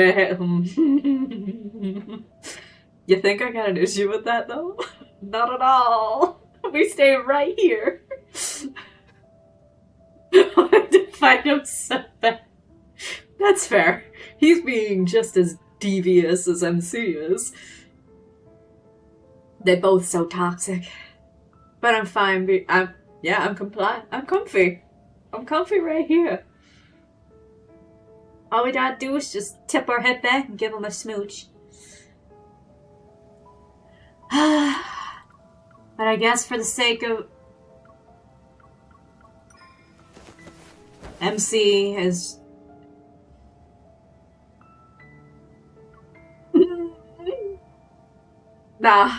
S1: You think I got an issue with that though? Not at all. We stay right here. I wanted to fight him so bad. That's fair. He's being just as devious as MC is. They're both so toxic. But I'm fine. I'm compliant. I'm comfy. I'm comfy right here. All we gotta do is just tip our head back and give him a smooch. But I guess for the sake of MC is nah.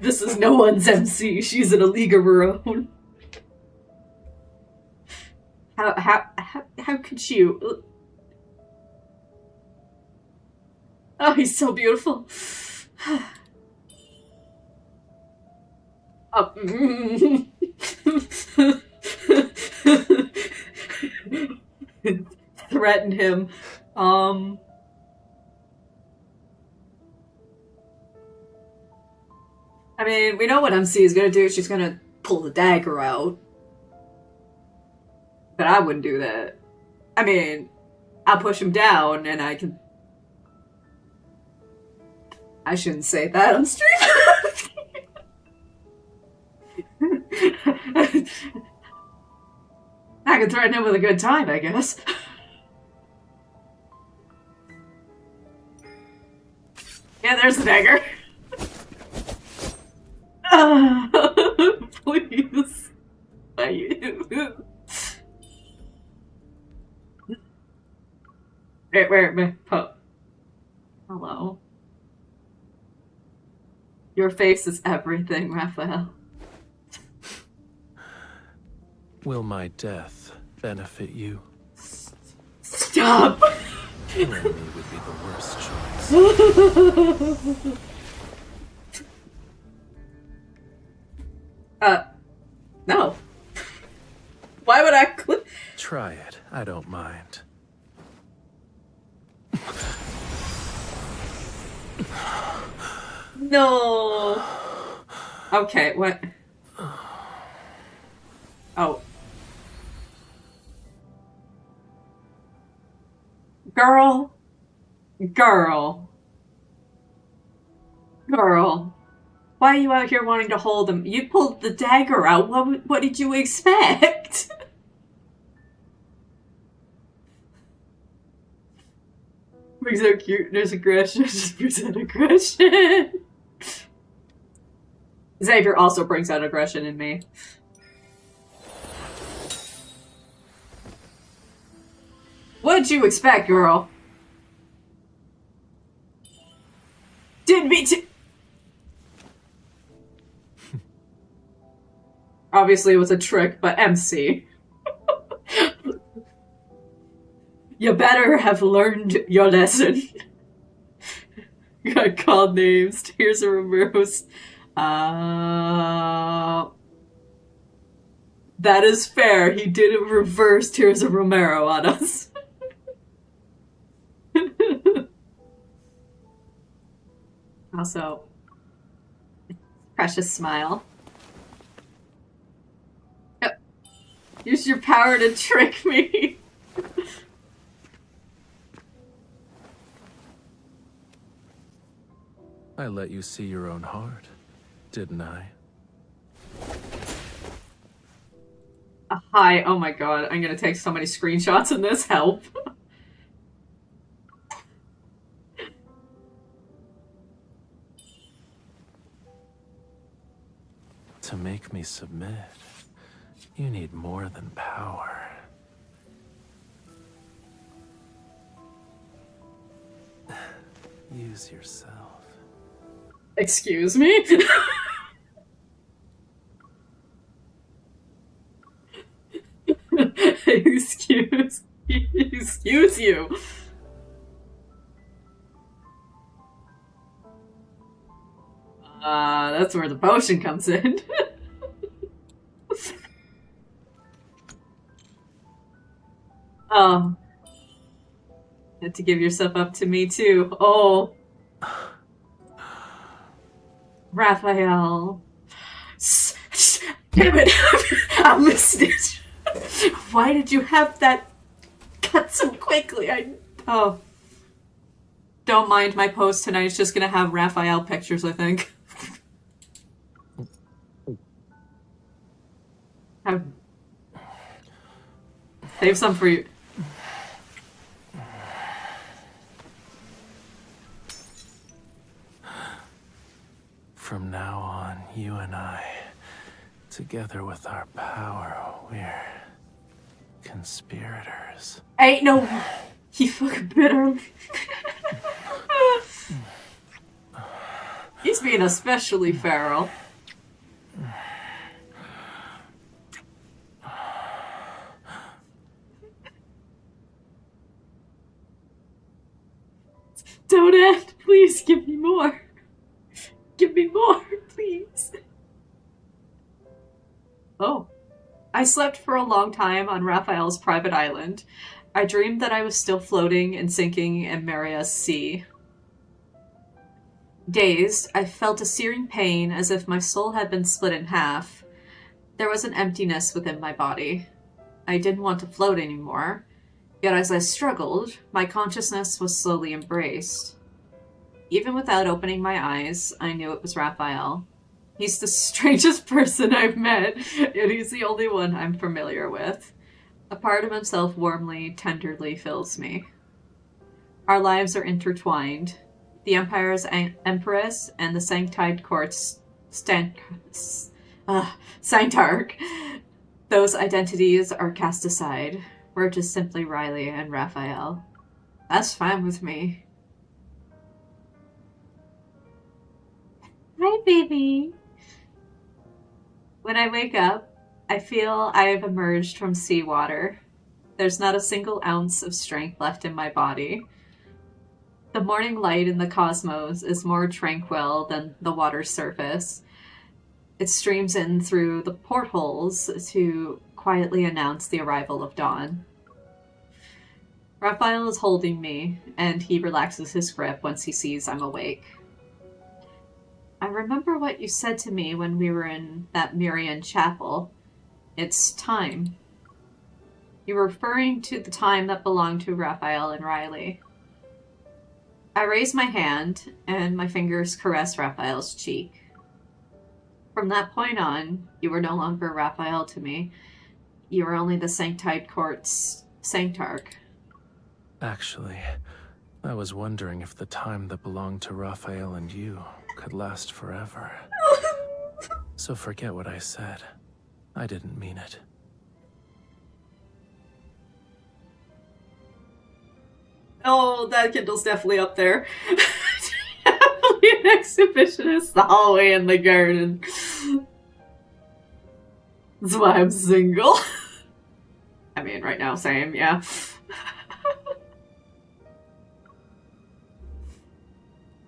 S1: This is no one's MC. She's in a league of her own. How could you? Oh, he's so beautiful. Oh. Threaten him. I mean, we know what MC is gonna do. She's gonna pull the dagger out. But I wouldn't do that. I mean, I'll push him down and I can... I shouldn't say that on stream. I can threaten him with a good time, I guess. Yeah, there's the dagger. Please. Wait. Hello. Your face is everything, Raphael.
S3: Will my death benefit you?
S1: Stop!
S3: Killing me would be the worst choice.
S1: No. Why would I
S3: Try it. I don't mind.
S1: No. Okay, what? Oh. Girl. Why are you out here wanting to hold him? You pulled the dagger out. What did you expect? Brings out cuteness, aggression. Just brings out aggression. Xavier also brings out aggression in me. What did you expect, girl? Didn't mean to. Obviously, it was a trick, but MC. You better have learned your lesson. Got called names. Tears are reversed. That is fair. He didn't reverse Tears of Romero on us. Also, precious smile. Use your power to trick me.
S3: I let you see your own heart, didn't I?
S1: Hi, oh my god, I'm gonna take so many screenshots in this, help.
S3: To make me submit, you need more than power. Use yourself.
S1: Excuse me? Excuse you. That's where the potion comes in. Oh. You had to give yourself up to me too. Oh. Raphael. Damn it! I missed it. Why did you have that cut so quickly? Oh. Don't mind my post tonight. It's just gonna have Raphael pictures, I think. Save some for you.
S3: From now on, you and I, together with our power, we're conspirators.
S1: Ain't no... You fucking bitter. He's being especially feral. Don't end. Please give me more. Give me more, please. Oh. I slept for a long time on Raphael's private island. I dreamed that I was still floating and sinking in Maria's sea. Dazed, I felt a searing pain as if my soul had been split in half. There was an emptiness within my body. I didn't want to float anymore. Yet as I struggled, my consciousness was slowly embraced. Even without opening my eyes, I knew it was Rafayel. He's the strangest person I've met, and he's the only one I'm familiar with. A part of himself warmly, tenderly fills me. Our lives are intertwined. The Empire's Empress and the Sanctide Court's Sanctarch. Those identities are cast aside. We're just simply Riley and Rafayel. That's fine with me. Hi, baby. When I wake up, I feel I have emerged from seawater. There's not a single ounce of strength left in my body. The morning light in the cosmos is more tranquil than the water's surface. It streams in through the portholes to quietly announce the arrival of dawn. Raphael is holding me, and he relaxes his grip once he sees I'm awake. I remember what you said to me when we were in that Mirian chapel. It's time. You were referring to the time that belonged to Raphael and Riley. I raise my hand, and my fingers caress Raphael's cheek. From that point on, you were no longer Raphael to me. You were only the Sanctide Court's Sanctarch.
S3: Actually, I was wondering if the time that belonged to Raphael and you could last forever. So forget what I said. I didn't mean it.
S1: Oh, that Kindle's definitely up there. Definitely an exhibitionist, the hallway and the garden. That's why I'm single. I mean, right now, same, yeah.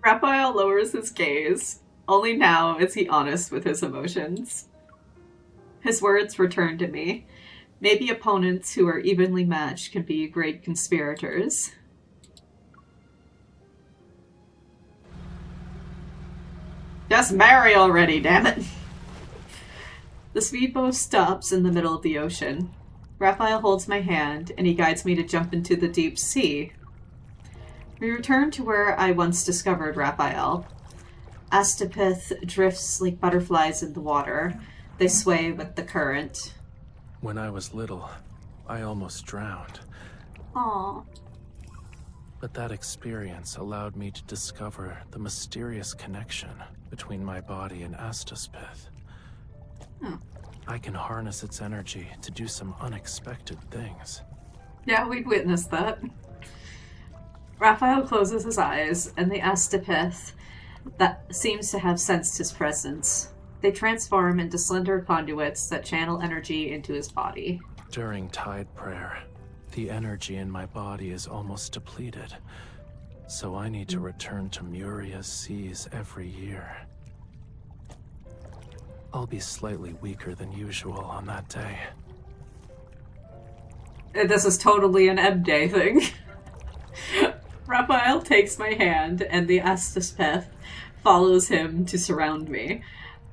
S1: Raphael lowers his gaze. Only now is he honest with his emotions. His words return to me. Maybe opponents who are evenly matched can be great conspirators. Just marry already, damn it! The speedboat stops in the middle of the ocean. Raphael holds my hand, and he guides me to jump into the deep sea. We return to where I once discovered Raphael. Astapith drifts like butterflies in the water. They sway with the current.
S3: When I was little, I almost drowned.
S1: Aw.
S3: But that experience allowed me to discover the mysterious connection between my body and Astaspith. I can harness its energy to do some unexpected things.
S1: Yeah, we've witnessed that. Raphael closes his eyes, and the Astapith that seems to have sensed his presence. They transform into slender conduits that channel energy into his body.
S3: During tide prayer, the energy in my body is almost depleted, so I need to return to Muria's seas every year. I'll be slightly weaker than usual on that day.
S1: This is totally an M-Day thing. Raphael takes my hand, and the Astaspeth follows him to surround me.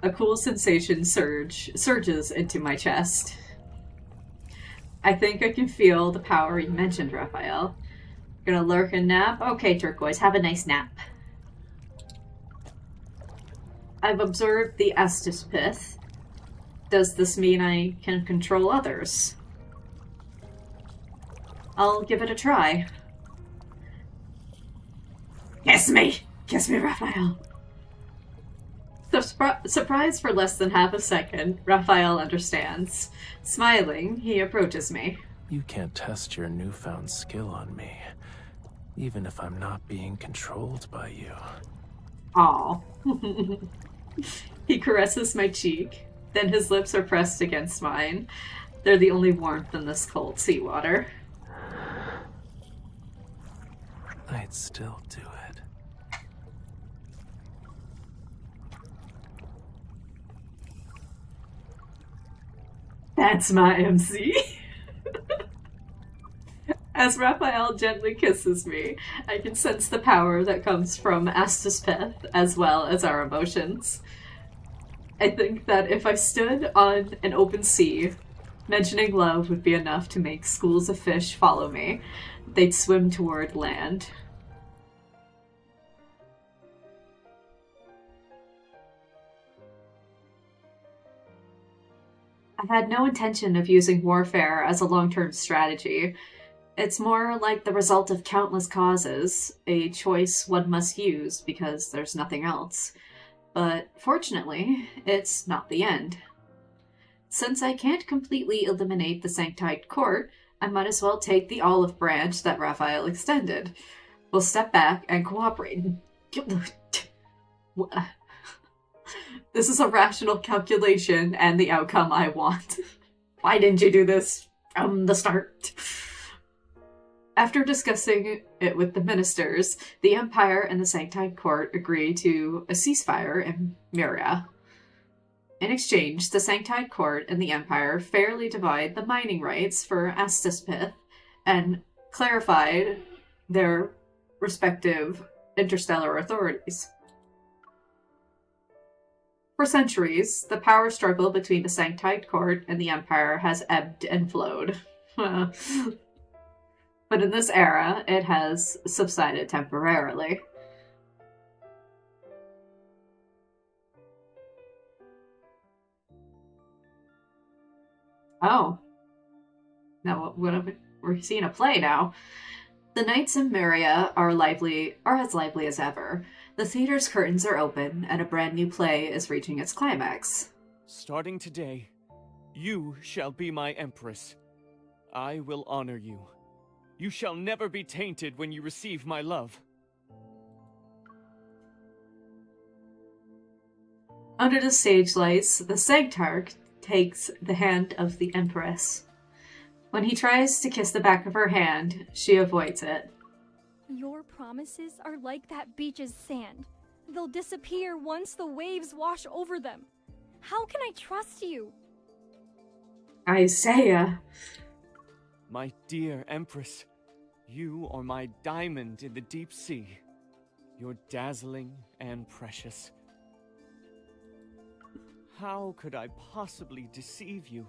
S1: A cool sensation surges into my chest. I think I can feel the power you mentioned, Raphael. Gonna lurk and nap? Okay, Turquoise, have a nice nap. I've observed the Astaspith. Does this mean I can control others? I'll give it a try. Kiss me! Kiss me, Raphael! Surprised for less than half a second, Raphael understands. Smiling, he approaches me.
S3: You can't test your newfound skill on me, even if I'm not being controlled by you.
S1: Aw. He caresses my cheek, then his lips are pressed against mine. They're the only warmth in this cold seawater.
S3: I'd still do it.
S1: That's my MC. As Raphael gently kisses me, I can sense the power that comes from Astaspeth as well as our emotions. I think that if I stood on an open sea, mentioning love would be enough to make schools of fish follow me. They'd swim toward land. I had no intention of using warfare as a long-term strategy. It's more like the result of countless causes, a choice one must use because there's nothing else. But fortunately, it's not the end. Since I can't completely eliminate the Sanctite Court, I might as well take the olive branch that Raphael extended. We'll step back and cooperate. This is a rational calculation and the outcome I want. Why didn't you do this from the start? After discussing it with the ministers, the Empire and the Sanctite Court agree to a ceasefire in Muria. In exchange, the Sanctite Court and the Empire fairly divide the mining rights for Astaspith and clarified their respective interstellar authorities. For centuries, the power struggle between the Sanctite Court and the Empire has ebbed and flowed. But in this era, it has subsided temporarily. Oh. Now, we're seeing a play now. The nights in Muria are as lively as ever. The theater's curtains are open, and a brand new play is reaching its climax.
S13: Starting today, you shall be my empress. I will honor you. You shall never be tainted when you receive my love.
S1: Under the stage lights, the Sanctarch takes the hand of the Empress. When he tries to kiss the back of her hand, she avoids it.
S7: Your promises are like that beach's sand. They'll disappear once the waves wash over them. How can I trust you?
S1: Isaiah.
S13: My dear Empress, you are my diamond in the deep sea. You're dazzling and precious. How could I possibly deceive you?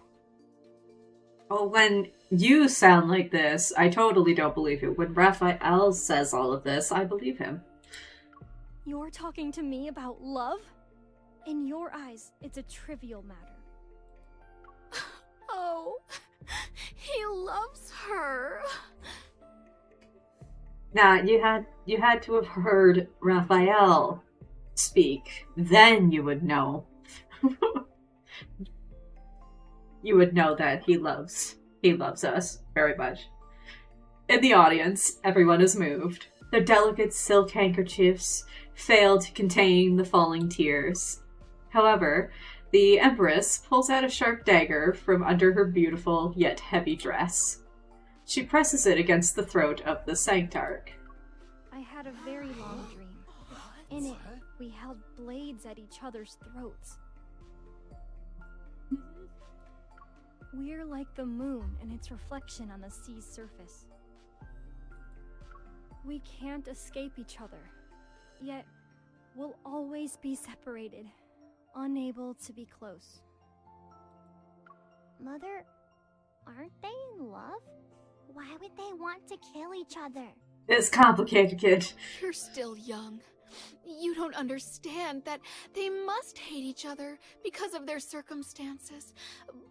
S1: Well, when you sound like this, I totally don't believe you. When Raphael says all of this, I believe him.
S7: You're talking to me about love? In your eyes, it's a trivial matter.
S11: Oh, know. He loves her.
S1: Now, you had to have heard Rafayel speak. Then you would know. You would know that he loves us very much. In the audience, everyone is moved. Their delicate silk handkerchiefs fail to contain the falling tears. However, the Empress pulls out a sharp dagger from under her beautiful yet heavy dress. She presses it against the throat of the Sanctarch.
S7: I had a very long dream. In it, we held blades at each other's throats. We're like the moon and its reflection on the sea's surface. We can't escape each other, yet we'll always be separated, unable to be close.
S11: Mother, aren't they in love? Why would they want to kill each other?
S1: It's complicated, kid.
S4: You're still young. You don't understand that they must hate each other because of their circumstances,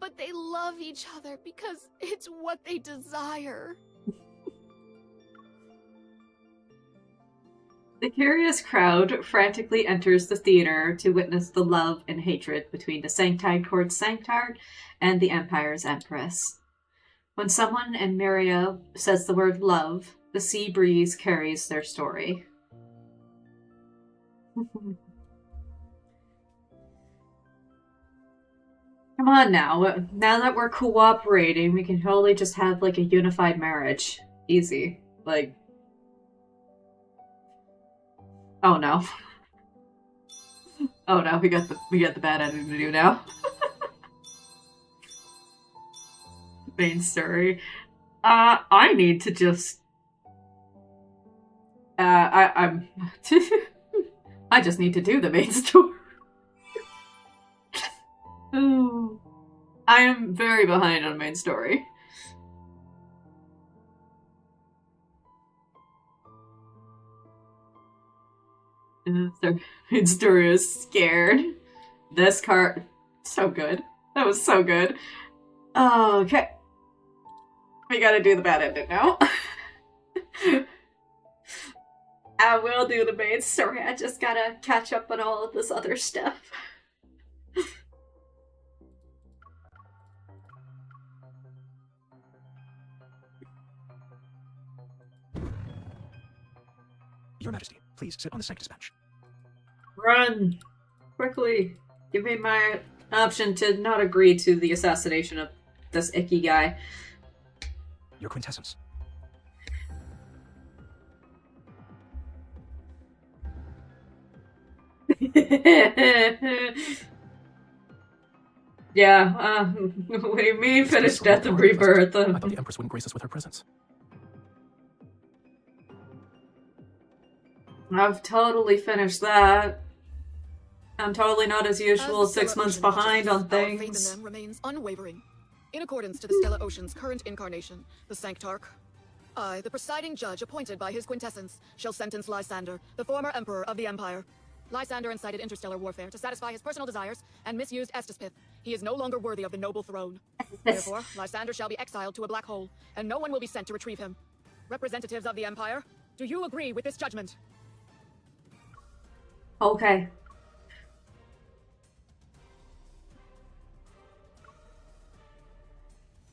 S4: but they love each other because it's what they desire.
S1: The curious crowd frantically enters the theater to witness the love and hatred between the Sanctide Court's Sanctarch and the Empire's Empress. When someone in Myria says the word love, the sea breeze carries their story. Come on now. Now that we're cooperating, we can totally just have like a unified marriage. Easy. Like, oh no. Oh no, we got the bad ending to do now. Main story. I need to just I just need to do the main story. Ooh. I am very behind on main story. Main story is scared. This card, so good. That was so good. Okay. We gotta do the bad ending now. I will do the main story. I just gotta catch up on all of this other stuff.
S2: Your Majesty, please sit on the Sanctus bench.
S1: Run! Quickly! Give me my option to not agree to the assassination of this icky guy.
S2: Your quintessence. Yeah, what do you mean finish Death and Rebirth?
S3: I thought the Empress wouldn't grace us with her presence.
S1: I've totally finished that. I'm totally not as usual 6 months behind on
S4: our faith in
S1: things.
S4: them remains unwavering. In accordance to the Stella Ocean's current incarnation, the Sanctarch, I, the presiding judge appointed by his quintessence, shall sentence Lysander, the former emperor of the Empire. Lysander incited interstellar warfare to satisfy his personal desires and misused Estispith. He is no longer worthy of the noble throne. Therefore, Lysander shall be exiled to a black hole, and no one will be sent to retrieve him. Representatives of the Empire, do you agree with this judgment?
S1: Okay.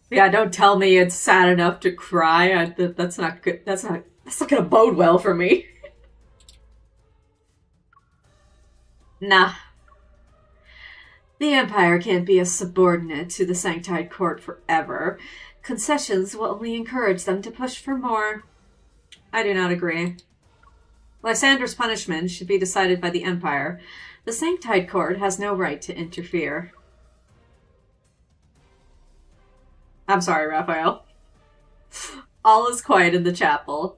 S1: Yeah, don't tell me it's sad enough to cry. That's not good. That's not gonna bode well for me. Nah. The Empire can't be a subordinate to the Sanctide Court forever. Concessions will only encourage them to push for more. I do not agree. Lysander's punishment should be decided by the Empire. The Sanctide Court has no right to interfere. I'm sorry, Raphael. All is quiet in the chapel.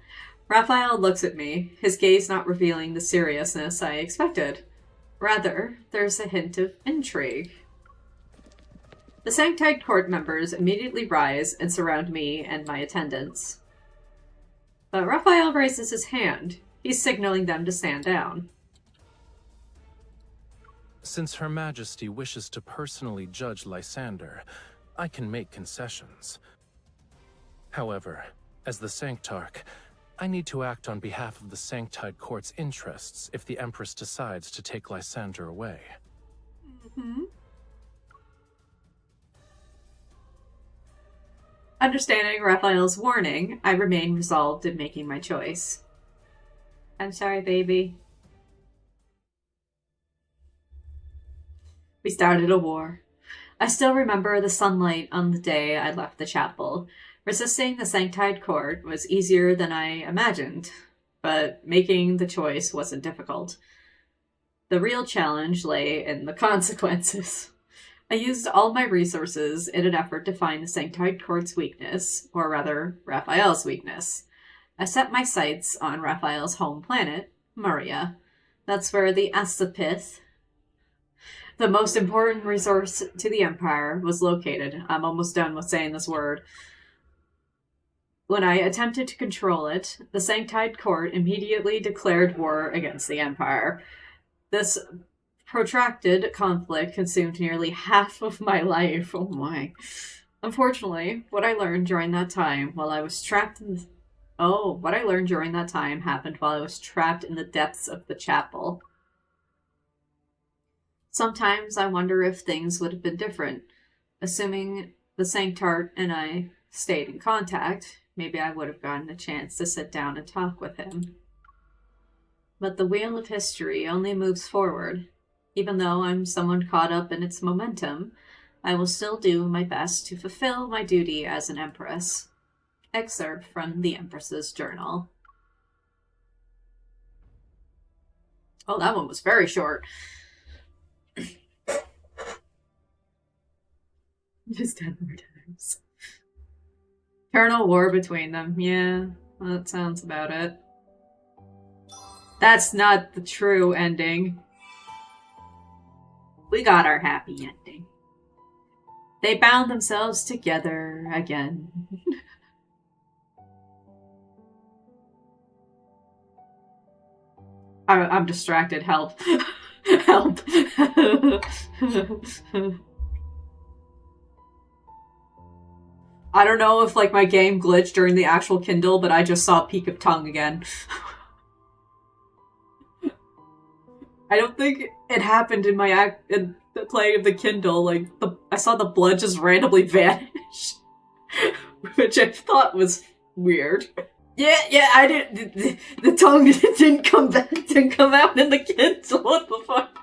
S1: Raphael looks at me, his gaze not revealing the seriousness I expected. Rather, there's a hint of intrigue. The Sanctide Court members immediately rise and surround me and my attendants. But Raphael raises his hand. He's signaling them to stand down.
S3: Since Her Majesty wishes to personally judge Lysander, I can make concessions. However, as the Sanctarch, I need to act on behalf of the Sanctide Court's interests if the Empress decides to take Lysander away.
S1: Understanding Raphael's warning, I remain resolved in making my choice. I'm sorry, baby. We started a war. I still remember the sunlight on the day I left the chapel. Resisting the Sanctide Court was easier than I imagined, but making the choice wasn't difficult. The real challenge lay in the consequences. I used all my resources in an effort to find the Sanctide Court's weakness, or rather, Raphael's weakness. I set my sights on Raphael's home planet, Muria. That's where the Astapith, the most important resource to the Empire, was located. I'm almost done with saying this word. When I attempted to control it, the Sanctide Court immediately declared war against the Empire. This protracted conflict consumed nearly half of my life. Oh my. Unfortunately, what I learned during that time while I was trapped in... what I learned during that time happened while I was trapped in the depths of the chapel. Sometimes I wonder if things would have been different. Assuming the Sanctart and I stayed in contact, maybe I would have gotten a chance to sit down and talk with him. But the wheel of history only moves forward. Even though I'm someone caught up in its momentum, I will still do my best to fulfill my duty as an Empress. Excerpt from the Empress's journal. Oh, that one was very short. Just 10 more times. Eternal war between them. Yeah, that sounds about it. That's not the true ending. We got our happy ending. They bound themselves together again. I'm distracted. Help. Help. I don't know if like my game glitched during the actual Kindle, but I just saw Peak of Tongue again. I don't think it happened in in the playing of the Kindle. Like I saw the blood just randomly vanish, which I thought was weird. Yeah, I didn't. The tongue didn't come out in the Kindle. What the fuck?